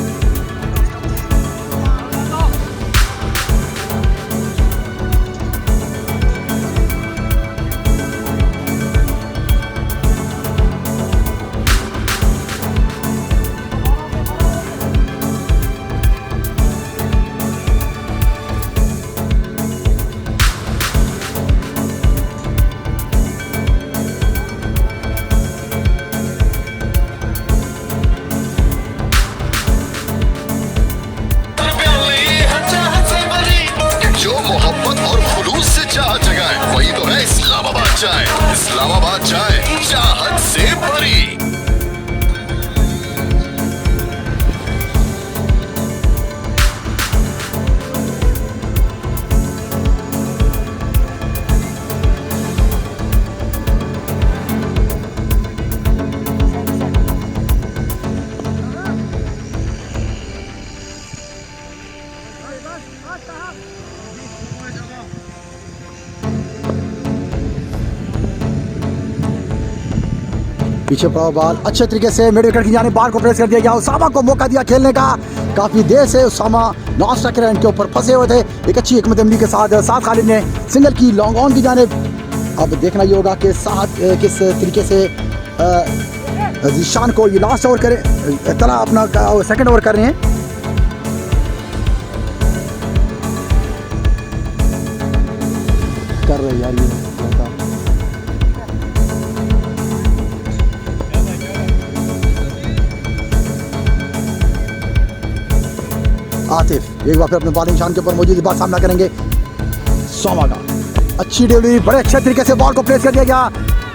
इस्लामाबाद चाय चाहत से भरी। पीछे पड़ा बॉल अच्छे तरीके से मिड विकेट की जाने बाल को प्रेस कर दिया गया। उसामा को मौका दिया खेलने का, काफी देर से उसामा नॉन स्ट्राइकर इनके ऊपर फंसे हुए थे। एक अच्छी हिकमत अमली के साथ खालिद ने सिंगल की लॉन्ग ऑन की जाने। अब देखना ये होगा कि किस तरीके से जीशान को ये लास्ट ओवर करे, तला अपना सेकंड ओवर कर रहे हैं। कर रहे यार ये आतिफ एक बार फिर अपने बॉलिंग निशान के ऊपर मौजूद, इस बार सामना करेंगे सोमा का। अच्छी डिलीवरी, बड़े अच्छे तरीके से बॉल को प्लेस कर दिया गया।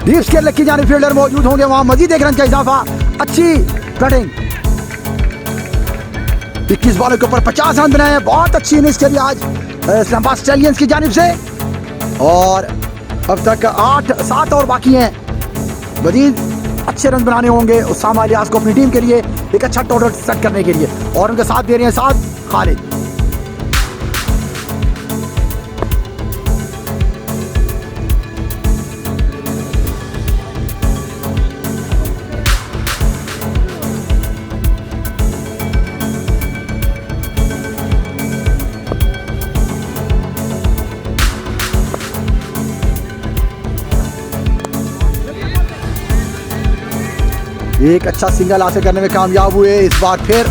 डीप स्केल की जाने फील्डर मौजूद होंगे वहां, मजीद एक रन का इजाफा। अच्छी बैटिंग, 21 बॉलों के ऊपर 50 रन बनाए हैं। बहुत अच्छी इनिंग्स खेली आज इस्लामाबाद स्टैलियंस की जानिब से। और अब तक 7 और बाकी हैं, मजीद अच्छे रन बनाने होंगे उसामा इलियास को अपनी टीम के लिए एक अच्छा टोटल सेट करने के लिए। और उनके साथ दे रहे हैं साथ खालिद। एक अच्छा सिंगल हासिल करने में कामयाब हुए इस बार फिर।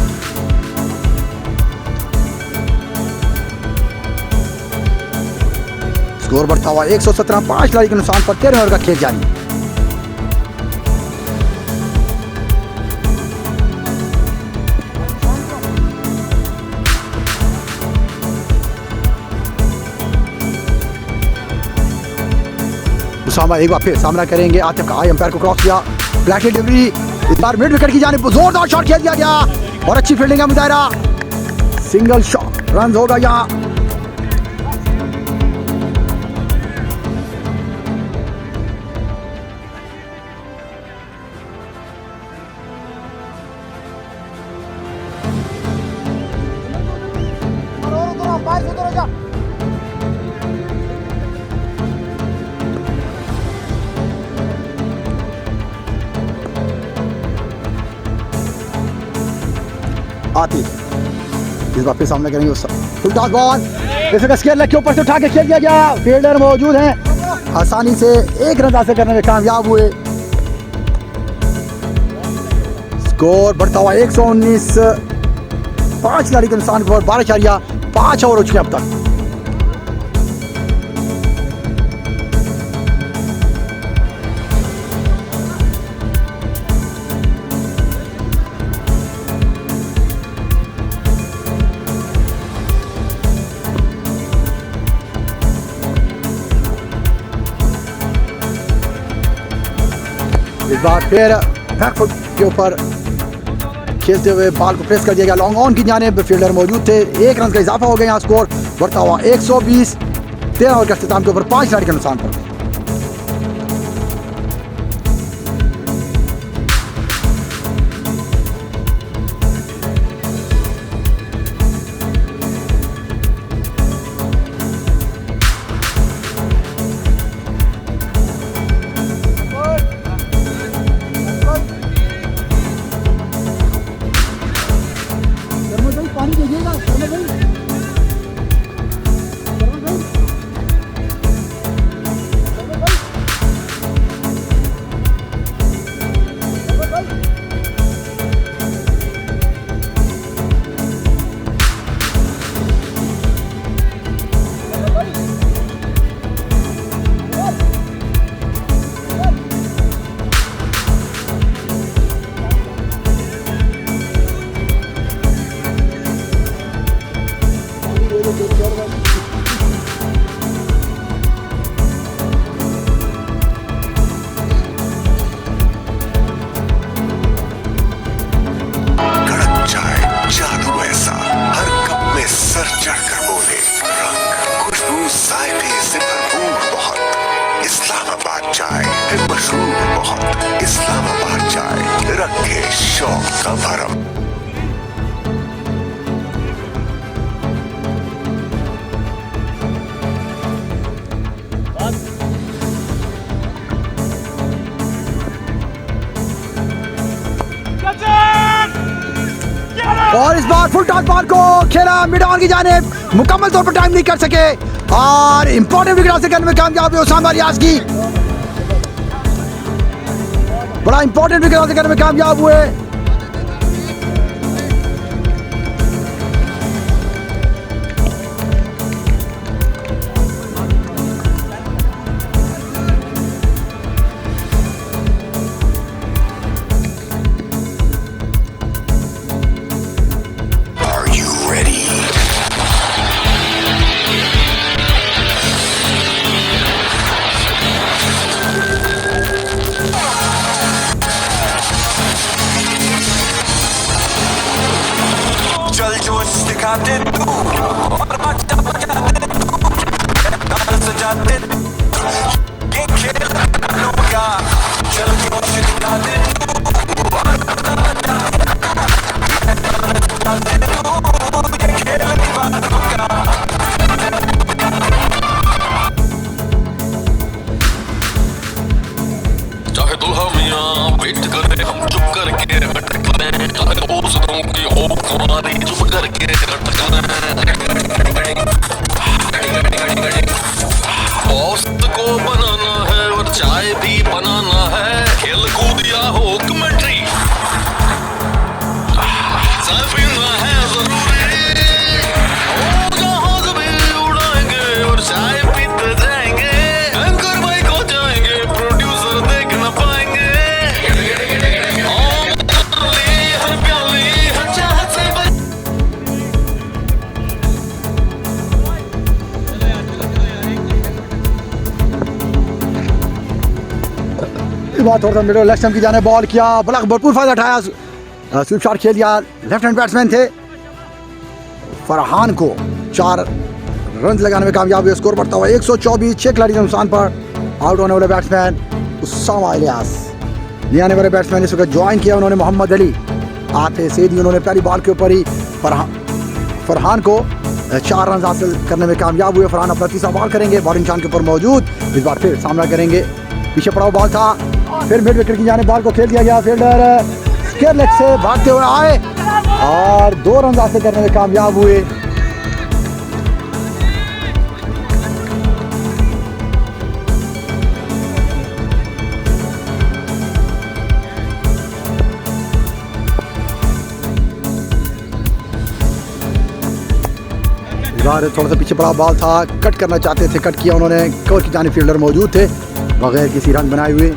स्कोर बढ़ता हुआ 117, 5 खिलाड़ी के नुकसान पर 13 ओवर का खेल जारी। उसामा एक बार फिर सामना करेंगे आतिफ का। अंपायर को क्रॉस किया, फ्लैट डिलीवरी, इस बार मिड विकेट की जानिब जोरदार शॉट खेल दिया गया और अच्छी फील्डिंग का मुजाहरा। सिंगल शॉट रन होगा यहाँ। आतिफ इस बार फिर सामने करेंगे फुल टॉस बॉल, इसे स्केल लेग के ऊपर से उठा के खेल दिया गया। फील्डर मौजूद हैं, आसानी से एक रन हासिल करने में कामयाब हुए। स्कोर बढ़ता हुआ 119, 5 खिलाड़ी के नुकसान पर 12.5 ओवर हो चुके अब तक। इस बार फिर बैक फुट के ऊपर खेलते हुए बॉल को प्रेस कर दिया गया। लॉन्ग ऑन की जानिब फील्डर मौजूद थे, 1 रन का इजाफा हो गया। यहाँ स्कोर बढ़ता हुआ 120, 13 ओवर के अख्तिताम के ऊपर 5 खिलाड़ी के नुकसान पर। चाय है मशहूर बहुत। इस्लामाबाद चाय रखे शौक का भरम। और फुल टॉस बॉल को खेला मिड ऑन की जानिब, मुकम्मल तौर पर टाइम नहीं कर सके और इंपॉर्टेंट विकेट हासिल करने में कामयाब हुए उसामा रियाज की। बड़ा इंपॉर्टेंट विकेट हासिल करने में कामयाब हुए। दिखाते तू और बजा बजाते तू, मैदान सजाते तू, ये खेल दीवानों का, चल जोश दिखाते तू और बजा बजाते तू, मैदान सजाते तू, ये खेल दीवानों का। चाहे दुल्हा मियां वेट करे हम चुप करके अटक लें, चाहे दोस्तों की हो हमारी चुप करके अटक लें। दोस्त को बनाना है और चाय भी बनाना है, खेल कूद या हो कमेंट्री, चाय पीना है जरूरी। ओ जहाज भी उड़ाएंगे और चाय पीते जाएंगे, एंकर भाई को जाएंगे प्रोड्यूसर देख न पाएंगे। हर प्याली हर चाहत से बात थोड़ा सा मिडल लेफ्ट स्टंप की जाने बॉल किया, बड़ा भरपूर फायदा उठाया, स्वीप शॉट खेल दिया। लेफ्ट हैंड बैट्समैन थे फरहान को 4 रन लगाने में कामयाब हुए। स्कोर बढ़ता हुआ 124, 6 खिलाड़ी नुकसान पर। आउट होने वाले बैट्समैन उसामा इलियास, नए आने वाले बैट्समैन इस वक्त ज्वाइन किया उन्होंने मोहम्मद अली। आते से ही उन्होंने पहली बॉल के ऊपर ही फरहान को 4 रन हासिल करने में कामयाब हुए। फरहान अपना तीसरा बॉल करेंगे, बॉलिंग चांद के ऊपर मौजूद, इस बार फिर सामना करेंगे। पीछे पड़ा हुआ बॉल था, फिर मिड विकेट की जाने बॉल को खेल दिया गया। फील्डर स्क्वायर लेग से भागते हुए आए और 2 रन हासिल करने में कामयाब हुए। थोड़ा सा पीछे पड़ा बॉल था, कट करना चाहते थे, कट किया उन्होंने। कवर की जानिब फील्डर मौजूद थे बगैर किसी रन बनाए हुए।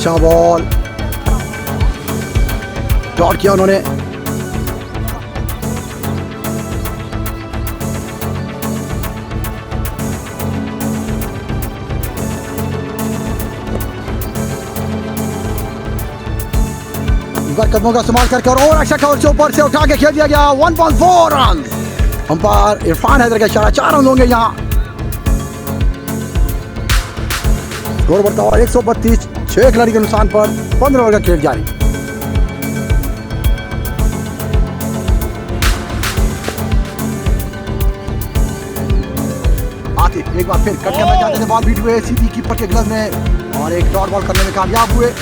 अच्छा बॉल डॉट किया उन्होंने। कदमों का इस्तेमाल करके और अच्छा कवर से ऊपर से उठा के खेल दिया गया। 1.4 रन। अंपायर इरफान हैदर का इशारा 4 रन होंगे यहाँ। स्कोर बढ़ता हुआ 132, 6 खिलाड़ी के नुकसान पर 15 ओवर का खेल जारी। आतिफ एक बार फिर कट करना चाहते थे, बॉल बीट हुए सीधी कीपर के ग्लव में और एक डॉट बॉल करने में कामयाब हुए।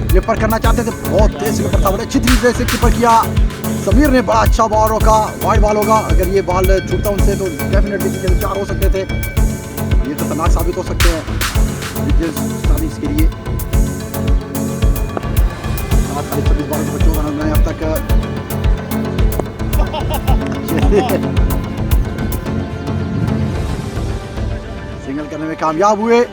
कीपर करना चाहते थे, बहुत तेज कीपर था, बड़े अच्छी तरीके से कीपर किया। समीर ने बड़ा अच्छा बॉल रोका, वाइड बॉल होगा। अगर ये बॉल छूटता उनसे तो डेफिनेटली 4 हो सकते थे। ये तो खतरनाक साबित हो सकते हैं स्टालियंस के लिए। 26 बॉल के 14 रन अब तक सिंगल करने में कामयाब हुए।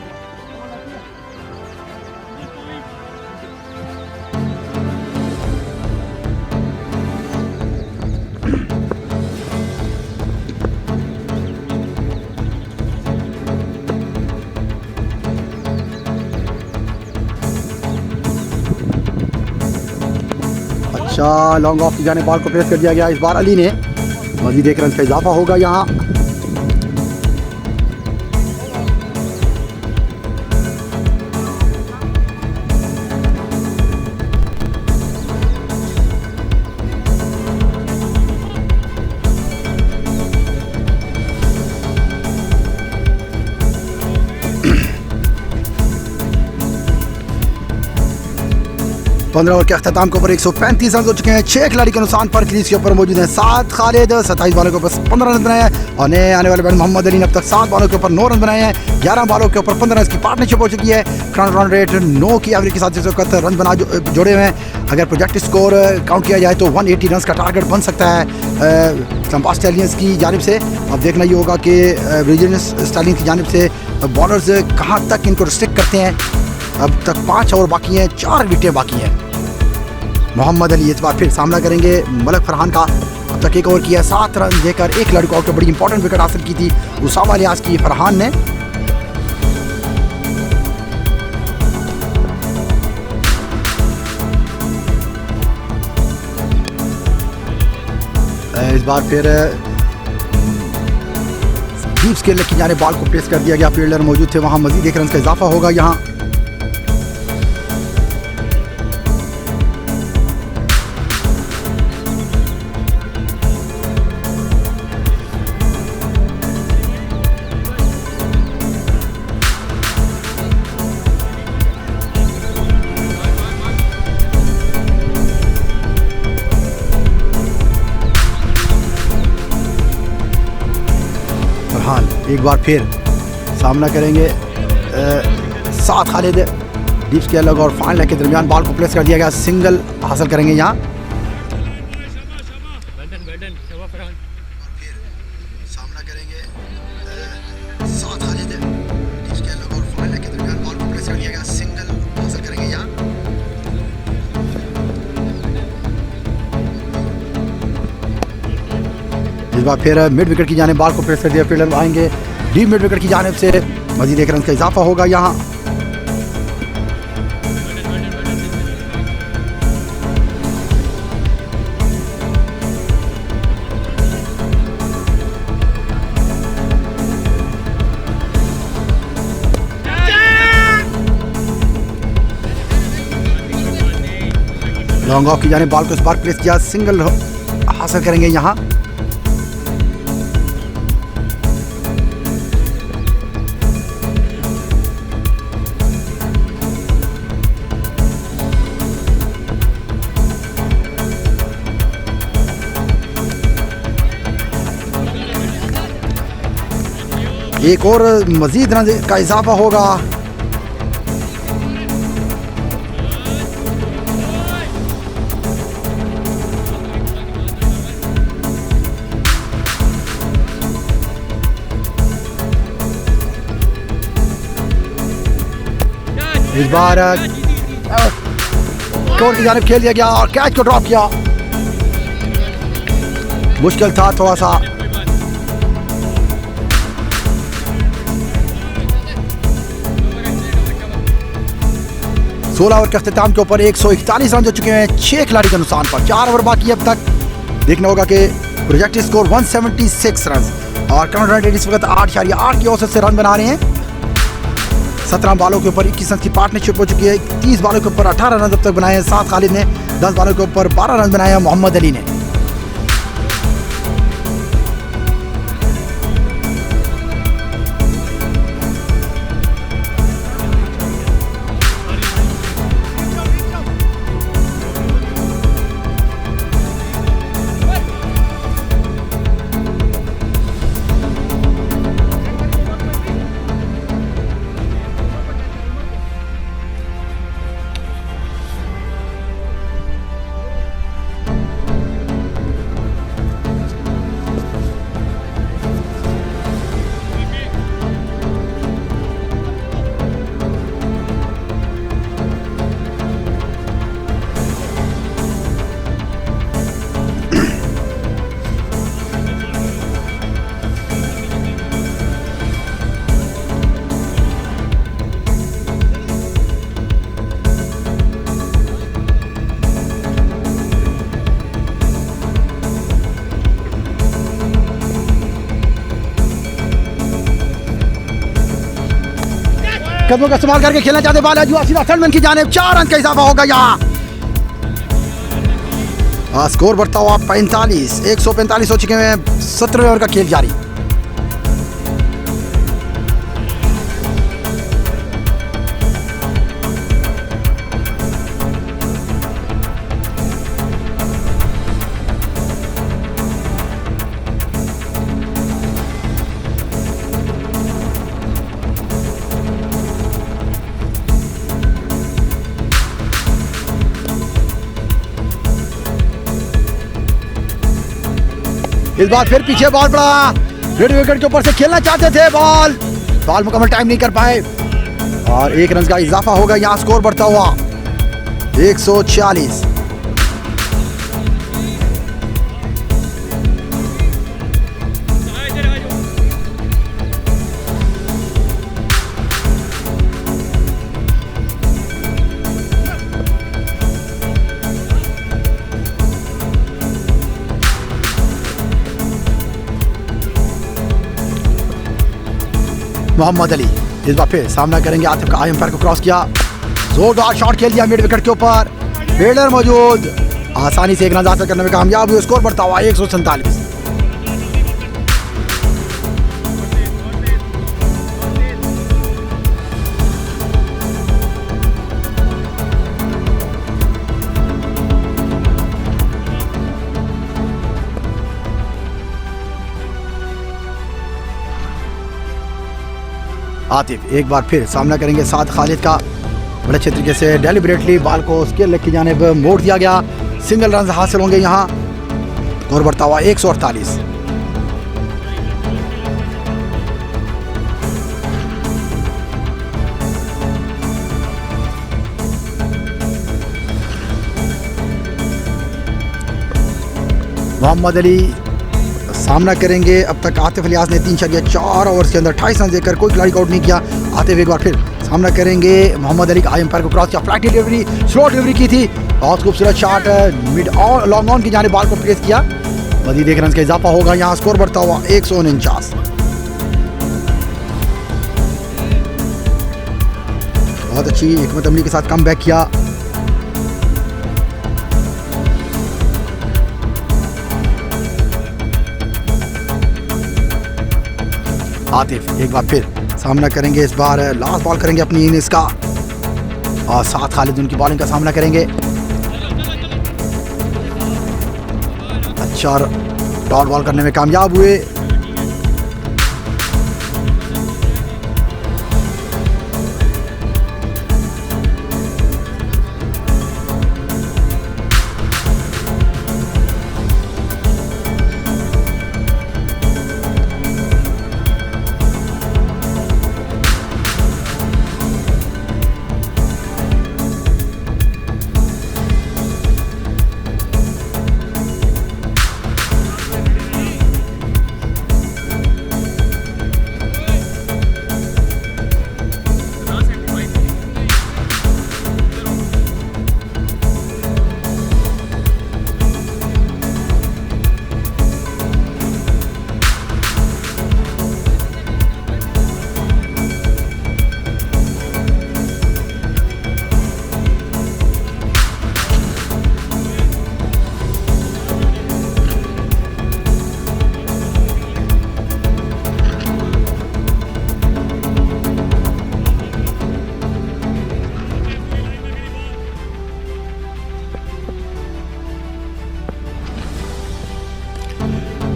अच्छा लॉन्ग ऑफ की जाने बॉल को प्रेस कर दिया गया। इस बार अली ने मजीद 1 रन का इजाफा होगा यहाँ। पंद्रह ओवर के अख्ताम के ऊपर 135 रन हो चुके हैं। 6 खिलाड़ी के नुकसान पर क्रीज के ऊपर मौजूद हैं 7 खालिद। 27 बॉलों के ऊपर 15 रन बनाए हैं और नए आने वाले बैट्समैन मोहम्मद अली ने अब तक 7 बॉलों के ऊपर 9 रन बनाए हैं। 11 बॉलों के ऊपर 15 रन की पार्टनरशिप हो चुकी है। करंट रन रेट 9 की एवरेज के साथ इस वक्त रन बना जोड़े हुए हैं। अगर प्रोजेक्ट स्कोर काउंट किया जाए तो 180 रन का टारगेट बन सकता है स्टालियंस की जानिब से। अब देखना ये होगा कि स्टालियंस की जानिब से बॉलर्स कहाँ तक इनको रिस्ट्रिक्ट करते हैं। अब तक 5 ओवर बाकी हैं, 4 विकेटें बाकी हैं। मोहम्मद अली इस बार फिर सामना करेंगे मलक फरहान का। अब तक 1 ओवर किया, 7 रन देकर 1 खिलाड़ी को आउट। बड़ी इंपॉर्टेंट विकेट हासिल की थी उसामा लियाज की फरहान ने। इस बार फिर डीप स्केल की जाने बॉल को प्लेस कर दिया गया। फील्डर मौजूद थे वहां, मजीद 1 रन का इजाफा होगा यहाँ। एक बार फिर सामना करेंगे 7 खालिद। डीप स्केल और फाइन लेग के दरमियान बॉल को प्लेस कर दिया गया। सिंगल हासिल करेंगे यहाँ। सामना करेंगे 7 खालिद। डीप स्केल और फाइन लेग के दरमियान बॉल को प्लेस कर दिया गया। सिंगल हासिल करेंगे यहाँ। इस बार फिर मिड विकेट की जानिब बॉल को प्रेस कर दिया। फील्डर आएंगे डीप मिड विकेट की जानिब से, मजीद 1 रन का इजाफा होगा यहाँ। लॉन्ग ऑफ की जानिब बॉल को इस बार प्लेस किया। सिंगल हासिल करेंगे यहाँ। एक और मजीद रन का इजाफा होगा। इस बार कोर्ट की जानिब खेल दिया गया और कैच को ड्रॉप किया। मुश्किल था थोड़ा सा। सोलह ओवर के अख्तिताम के ऊपर 141 रन हो चुके हैं 6 खिलाड़ी के नुकसान पर। 4 ओवर बाकी अब तक। देखना होगा कि प्रोजेक्टेड स्कोर 176 रन और करंट रन रेट इस वक्त 8.8 की औसत से रन बना रहे हैं। 17 बालों के ऊपर 21 रन की पार्टनरशिप हो चुकी है। 30 बालों के ऊपर 18 रन अब तक बनाए हैं साद खालिद ने। 10 बालों के ऊपर 12 रन बनाए हैं मोहम्मद अली ने। कदमों का इस्तेमाल करके खेलना चाहते बाल जो सीधा थर्ड मैन की जानिब 4 रन का इजाफा होगा यहाँ। स्कोर बढ़ता हुआ 45 145 हो चुके हैं। 17 ओवर का खेल जारी। इस बार फिर पीछे बॉल पड़ा। मिड विकेट के ऊपर से खेलना चाहते थे। बॉल मुकम्मल टाइम नहीं कर पाए और 1 रन का इजाफा होगा यहाँ। स्कोर बढ़ता हुआ 146। मोहम्मद अली इस बार फिर सामना करेंगे। आसिफ का एम्पायर को क्रॉस किया। जोरदार शॉट खेल दिया मिड विकेट के ऊपर। फील्डर मौजूद। आसानी से 1 रन हासिल करने में कामयाब हुए। स्कोर बढ़ता हुआ 147। आतिफ एक बार फिर सामना करेंगे साद खालिद का। बड़े अच्छे तरीके से डेलिबरेटली बॉल को उसके लेग की जानिब मोड़ दिया गया। सिंगल रन हासिल होंगे यहाँ। स्कोर बढ़ता हुआ 148। मोहम्मद अली सामना करेंगे। अब तक आतिफ अलियास ने 3.4 ओवर के अंदर 28 रन देकर कोई खिलाड़ी को आउट नहीं किया। आतिफ एक बार फिर सामना करेंगे। मोहम्मद अली का एम्पायर को क्रॉस किया। फ्लैट डिलीवरी स्लो डिलीवरी की थी। बहुत खूबसूरत शॉट मिड और लॉन्ग ऑन की जाने बॉल को प्लेस किया। मजीद 1 रन का इजाफा होगा यहाँ। स्कोर बढ़ता हुआ 149। बहुत अच्छी हिकमत अमली के साथ कम बैक किया। आतिफ एक बार फिर सामना करेंगे। इस बार लास्ट बॉल करेंगे अपनी इनिंग्स का और साथ खालिद उनकी बॉलिंग का सामना करेंगे। अच्छा डॉट बॉल करने में कामयाब हुए।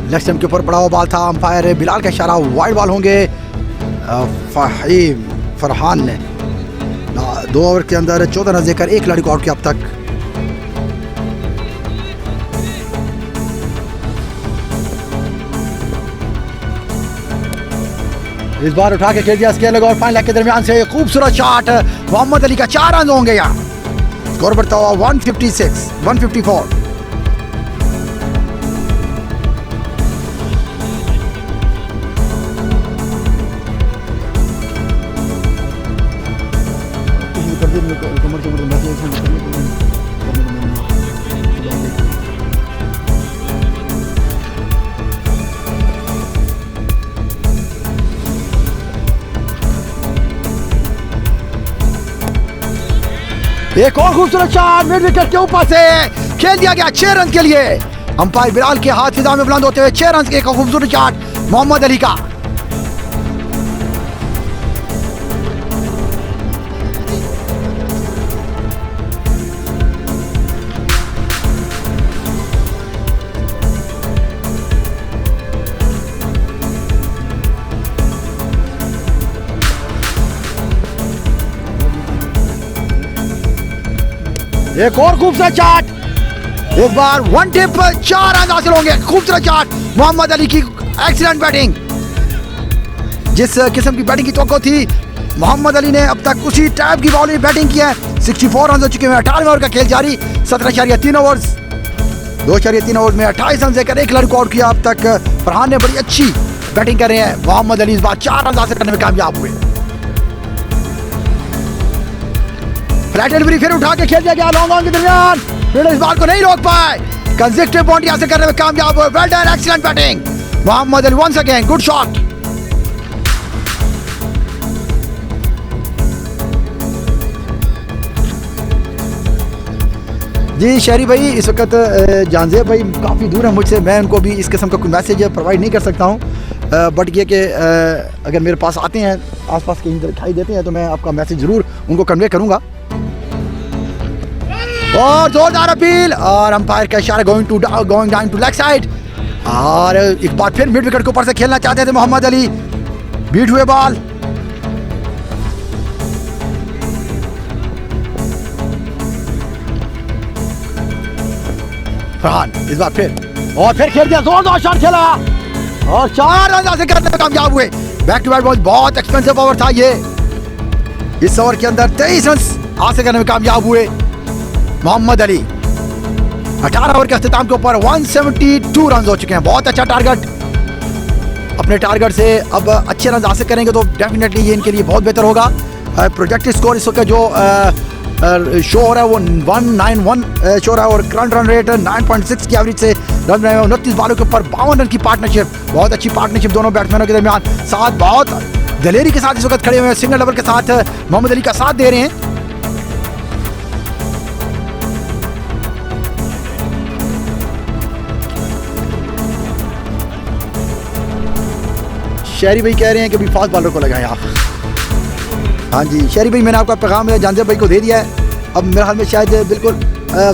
लेग स्टंप के ऊपर पड़ा हुआ बॉल था। अंपायर बिलाल का इशारा, वाइड बॉल होंगे फरहान ने। 2 ओवर के अंदर 14 रन देकर 1 खिलाड़ी को आउट किया अब तक। इस बार उठा के खेल दिया स्केल और फाइन लेग के दरमियान से खूबसूरत शॉट। मोहम्मद अली का 4 रन होंगे यहाँ। स्कोर बढ़ता हुआ 154। एक और खूबसूरत शॉट मिड विकेट के ऊपर से खेल दिया गया 6 रन के लिए। अंपायर बिलाल के हाथ फिजा में बुलंद होते हुए 6 रन के एक खूबसूरत शॉट मोहम्मद अली का। एक और खूबसूरत शॉट। इस बार 1 टिप 4 रन हासिल होंगे। खूबसूरत शॉट मोहम्मद अली की एक्सीलेंट बैटिंग। जिस किस्म की बैटिंग की तवक्को थी मोहम्मद अली ने अब तक उसी टाइप की बॉलिंग बैटिंग की है। 64 रन हो चुके हैं। 18 ओवर का खेल जारी। 17.3 ओवर्स 2.3 ओवर में 28 रन देकर 1 खिलाड़ी को आउट किया अब तक। फरहान ने बड़ी अच्छी बैटिंग कर रहे हैं। मोहम्मद अली इस बार 4 रन हासिल करने में कामयाब हुए। फ्लैट डिलीवरी फिर उठा के खेल दिया गया लॉन्ग ऑन के दरमियान। फिर इस बाल को नहीं रोक पाए। कंसेक्यूटिव बाउंड्री हासिल करने में कामयाब हुए। Well done, excellent batting Mohammad Ali. Once again good shot. जी शहरी भाई इस वक्त जानजेब भाई काफ़ी दूर है मुझसे। मैं उनको भी इस किस्म का कोई मैसेज प्रोवाइड नहीं कर सकता हूँ। बट ये कि अगर मेरे पास आते हैं, आसपास कहीं दिखाई देते हैं, तो मैं आपका मैसेज ज़रूर उनको कन्वे करूँगा। और जोरदार अपील और अंपायर का इशारा going down to leg side. और एक बार फिर मिड विकेट के ऊपर से खेलना चाहते थे मोहम्मद अली। बीट हुए बॉल। फरहान इस बार फिर और फिर खेल दिया। जोरदार शॉट खेला और 4 रन हासिल करने में कामयाब हुए। Back to back ball. बहुत एक्सपेंसिव ओवर था ये। इस ओवर के अंदर 23 रन हासिल करने में कामयाब हुए मोहम्मद अली। 18 ओवर के अख्तिताम के ऊपर 172 रन हो चुके हैं। बहुत अच्छा टारगेट। अपने टारगेट से अब अच्छे रन हासिल करेंगे तो डेफिनेटली ये इनके लिए बहुत बेहतर होगा। प्रोजेक्टेड स्कोर इस वक्त जो शो हो रहा है वो 191 शो हो रहा है और करंट रन रेट 9.6 की एवरेज से रन रहे हैं। 29 बॉलों के ऊपर 52 रन की पार्टनरशिप। बहुत अच्छी पार्टनरशिप दोनों बैट्समैनों के दरमियान। साथ बहुत दलेरी के साथ इस वक्त खड़े हुए हैं। सिंगल डबल के साथ मोहम्मद अली का साथ दे रहे हैं। शहरी भाई कह रहे हैं कि अभी फास्ट बॉलर को लगाएं आप। हाँ जी शहरी भाई, मैंने आपका पैगाम जानजेब भाई को दे दिया है। अब मेरे ख्याल में शायद बिल्कुल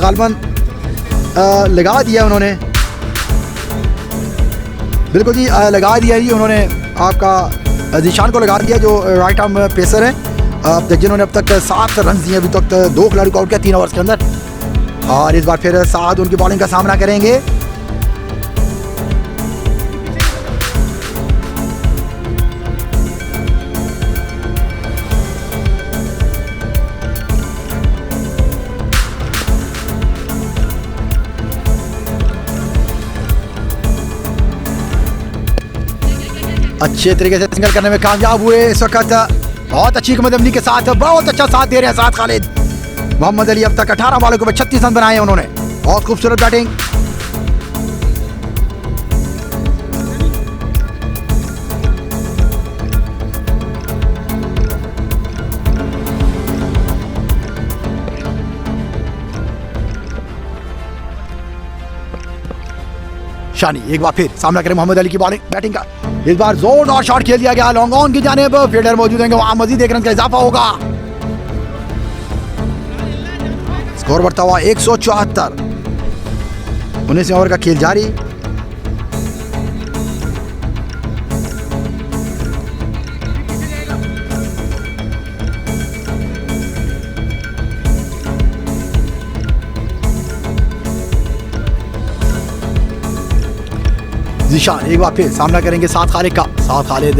गालिबन लगा दिया उन्होंने। बिल्कुल जी लगा दिया जी उन्होंने। आपका जिशान को लगा दिया जो राइट आर्म पेसर है जिन्होंने अब तक 7 रन दिए। अभी तक 2 खिलाड़ी को आउट किया 3 ओवर्स के अंदर। और इस बार फिर साद उनकी बॉलिंग का सामना करेंगे। अच्छे तरीके से सिंगल करने में कामयाब हुए इस वक्त। बहुत अच्छी कदमनी के साथ बहुत अच्छा साथ दे रहे हैं साथ खालिद। मोहम्मद अली अब तक 18 बॉलों के बाद 36 रन बनाए हैं उन्होंने। बहुत खूबसूरत बैटिंग। शानी एक बार फिर सामना करें मोहम्मद अली की बॉलिंग बैटिंग का। इस बार जोरदार शॉट खेल दिया गया लॉन्ग ऑन की जानिब। फील्डर मौजूद हैं, वहां मजीद 1 रन का इजाफा होगा। स्कोर बढ़ता हुआ 174। 19 ओवर का खेल जारी। जीशान एक बार फिर सामना करेंगे साथ खालिद का। साथ खालिद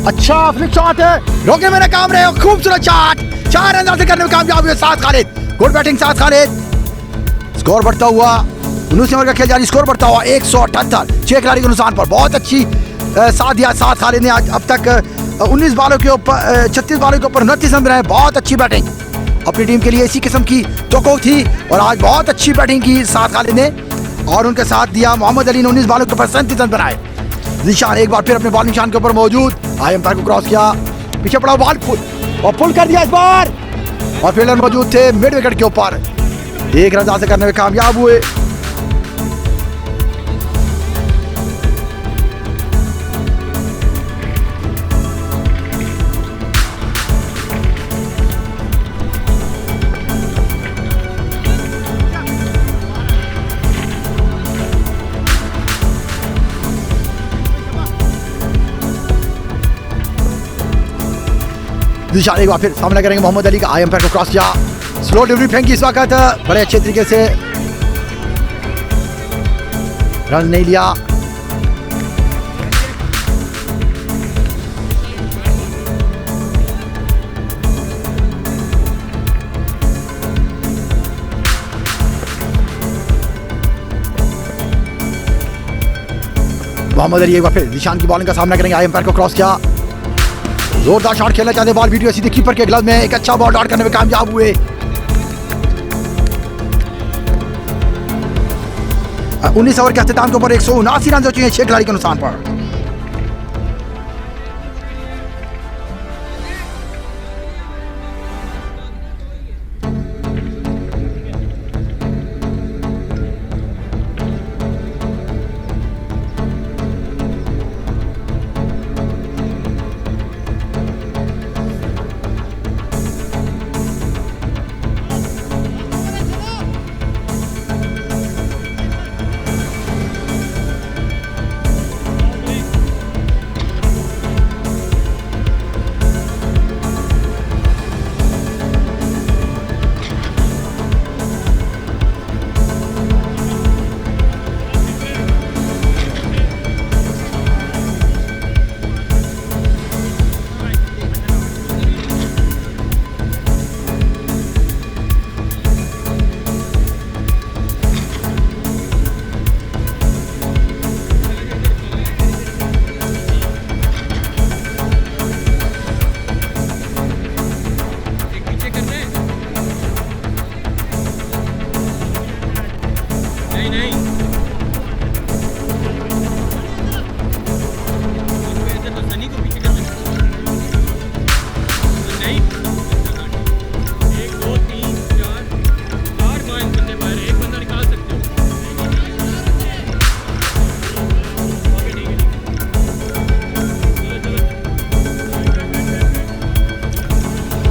अच्छा फ्लिक शॉट है, रोके मेरे काम रहे, खूबसूरत शॉट, 4 अंदाज से करने में कामयाब हुए साथ खालिद। गुड बैटिंग साथ खालिद। स्कोर बढ़ता हुआ 19 ओवर का खेल जारी, स्कोर बढ़ता हुआ 178, 6 खिलाड़ी के नुकसान पर। बहुत अच्छी साथ दिया साथ खालिद ने। आज अब तक 19 बॉलों के ऊपर 36 बॉलों के ऊपर 29 रन बनाए। बहुत अच्छी बैटिंग अपनी टीम के लिए इसी किस्म की तवक्को थी और आज बहुत अच्छी बैटिंग की साथ खालिद ने और उनके साथ दिया मोहम्मद अली ने 19 बॉलों के ऊपर 37 रन बनाए। निशान एक बार फिर अपने बॉल निशान के ऊपर मौजूद, आई एम्पायर को क्रॉस किया, पीछे पड़ा बॉल फुल और पुल कर दिया इस बार और फील्डर मौजूद थे मिड विकेट के ऊपर, 1 रन हासिल करने में कामयाब हुए। निशान एक बार फिर सामना करेंगे मोहम्मद अली का, आई एम्पायर को क्रॉस किया, स्लो डिलीवरी फेंकी इस वक्त, बड़े अच्छे तरीके से रन नहीं लिया। मोहम्मद अली एक बार फिर निशान की बॉलिंग का सामना करेंगे, आई एम्पायर को क्रॉस किया, जोरदार शॉट खेलना चाहते, बॉल वीडियो सीधे कीपर के ग्लव में, एक अच्छा बॉल डॉट करने में कामयाब हुए। 19 ओवर के अख्ताम के ऊपर 179 रन हो चुके हैं 6 खिलाड़ी के नुकसान पर।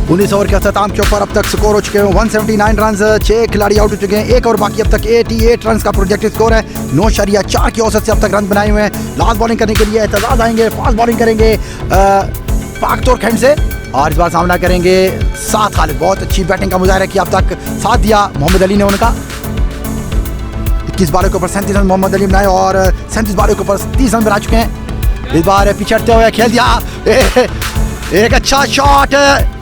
उन्नीस ओवर के अख्ताम के ऊपर अब तक स्कोर हो चुके हैं 179 रन, 6 खिलाड़ी आउट हो चुके हैं, 1 ओवर बाकी, अब तक 88 रन का प्रोजेक्टेड स्कोर है, 9.4 की औसत से अब तक रन बनाए हुए हैं। लास्ट बॉलिंग करने के लिए एतजाज आएंगे, फास्ट बॉलिंग करेंगे पाकतोर खंड से और इस बार सामना करेंगे साथ खालिद। बहुत अच्छी बैटिंग का मुजाहरा किया अब तक, साथ दिया मोहम्मद अली ने उनका, 21 बॉलों के ऊपर 37 रन मोहम्मद अली बनाए और 37 बॉलों के ऊपर 30 रन बना चुके हैं। इस बार पिछड़ते हुए खेल दिया, एक अच्छा शॉट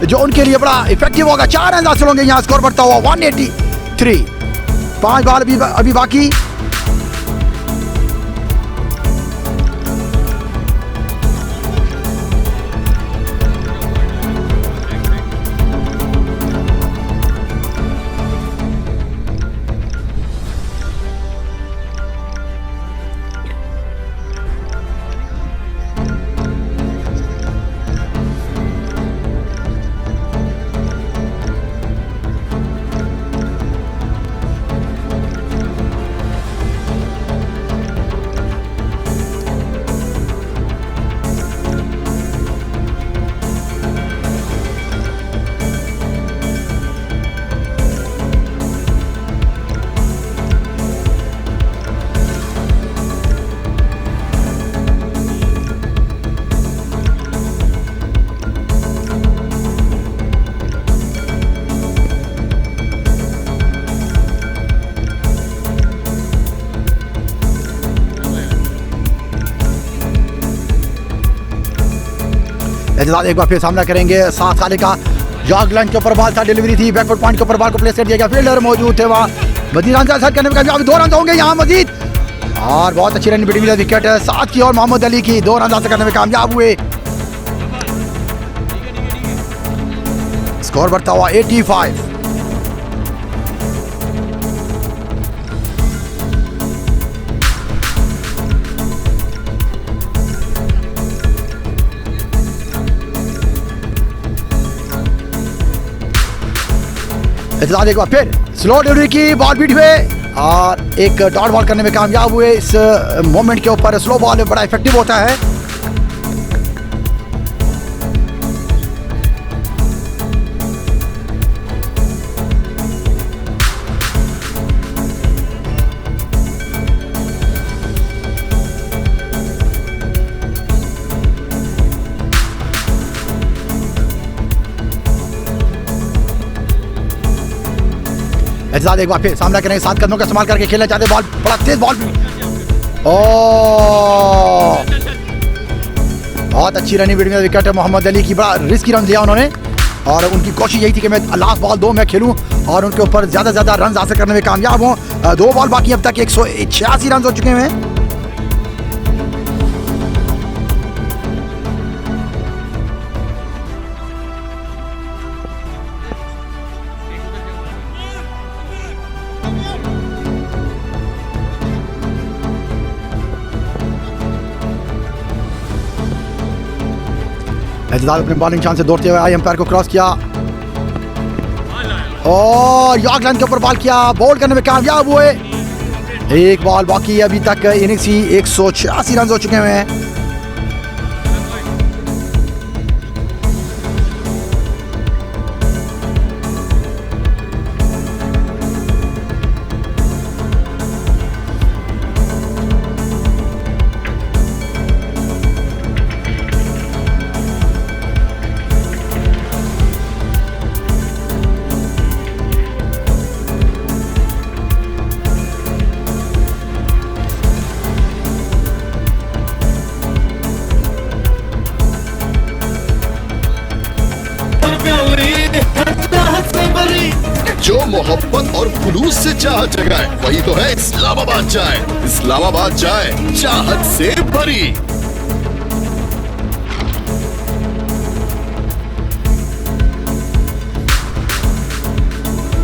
जो उनके लिए बड़ा इफेक्टिव होगा, 4 रन हासिल होंगे। यहाँ स्कोर बढ़ता हुआ 183, 5 बॉल अभी बाकी। एजाज एक बार फिर सामना करेंगे 7 साल का। जॉग लाइन के ऊपर बॉल था, डिलीवरी थी, बैकवर्ड पॉइंट के ऊपर बॉल को प्लेस कर दिया गया। फील्डर मौजूद थे वहाँ, मजीद रन हासिल करने में कामयाब। 2 रन होंगे यहाँ मजीद, और बहुत अच्छी रन बिटवीन विकेट 7 की और मोहम्मद अली की 2 रन हासिल करने में कामयाब हुए। स्कोर बढ़ता हुआ 85। एजाज एक बार फिर स्लो डिलीवरी की, बॉल बीट हुए और एक डॉट बॉल करने में कामयाब हुए। इस मोमेंट के ऊपर स्लो बॉल बड़ा इफेक्टिव होता है। एजाज एक बार फिर सामना करेंगे, 7 कदमों का इस्तेमाल करके खेलना चाहते, बॉल बड़ा तेज बॉल। बहुत अच्छी running between wicket Mohammad Ali की, बड़ा रिस्की रन लिया उन्होंने और उनकी कोशिश यही थी कि मैं लास्ट बॉल 2 में खेलूं और उनके ऊपर ज़्यादा से ज़्यादा रन हासिल करने में कामयाब हूँ। 2 बॉल बाकी, अब तक 186 रन हो चुके हैं। एजाज अपने बॉलिंग चांस से दौड़ते हुए आए, एम्पायर को क्रॉस किया और यॉर्क लाइन के ऊपर बॉल किया, बोल्ड करने में कामयाब हुए। 1 बॉल बाकी, अभी तक इनिंग्स ही 186 रन हो चुके हैं। जो मोहब्बत और खुलूस से चाहत जगाए वही तो है इस्लामाबाद चाय। इस्लामाबाद चाय, चाहत से भरी।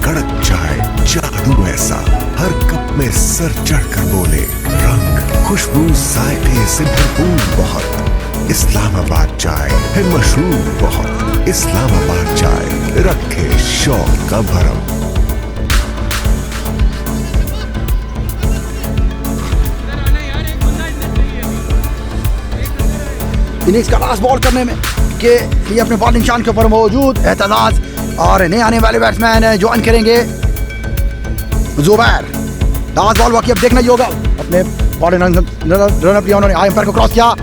कड़क चाय, जादू ऐसा, हर कप में सर चढ़कर बोले, रंग खुशबू जायके से भरपूर बहुत। इस्लामाबाद चाय है मशहूर बहुत। इस्लामाबाद चाय रखे शौक का भरम। इनिंग्स का लास्ट बॉल करने में के लिए अपने बॉलिंग निशान के ऊपर मौजूद एतजाज और नए आने वाले बैट्समैन ज्वाइन करेंगे जुबैर। लास्ट बॉल बाकी, अब देखना ही होगा। अपने बॉलिंग रनअप लिया उन्होंने, एम्पायर को क्रॉस किया,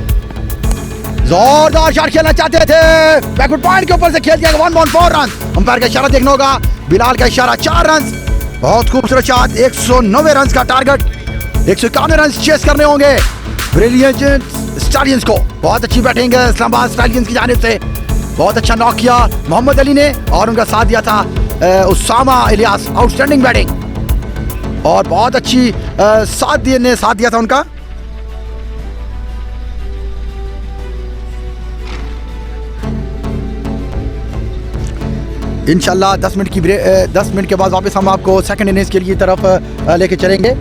जोरदार शॉट खेलना चाहते थे, बैकवर्ड पॉइंट के ऊपर से खेल दिया 114 रन। अंपायर का इशारा देखना होगा, बिलाल का इशारा 4 रन। बहुत खूबसूरत शॉट, 190 रन का टारगेट, 151 रन चेस करने होंगे ब्रिलियंट स्टालियंस को। बहुत अच्छी बैटिंग है इस्लामाबाद स्टालियंस की जानिब से, बहुत अच्छा नॉक किया मोहम्मद अली ने और उनका साथ दिया था उसामा इलियास। आउटस्टैंडिंग बैटिंग और बहुत अच्छी साथ दिया था उनका। इंशाल्लाह 10 मिनट के बाद वापस हम आपको सेकंड इनिंग्स के लिए तरफ लेके चलेंगे।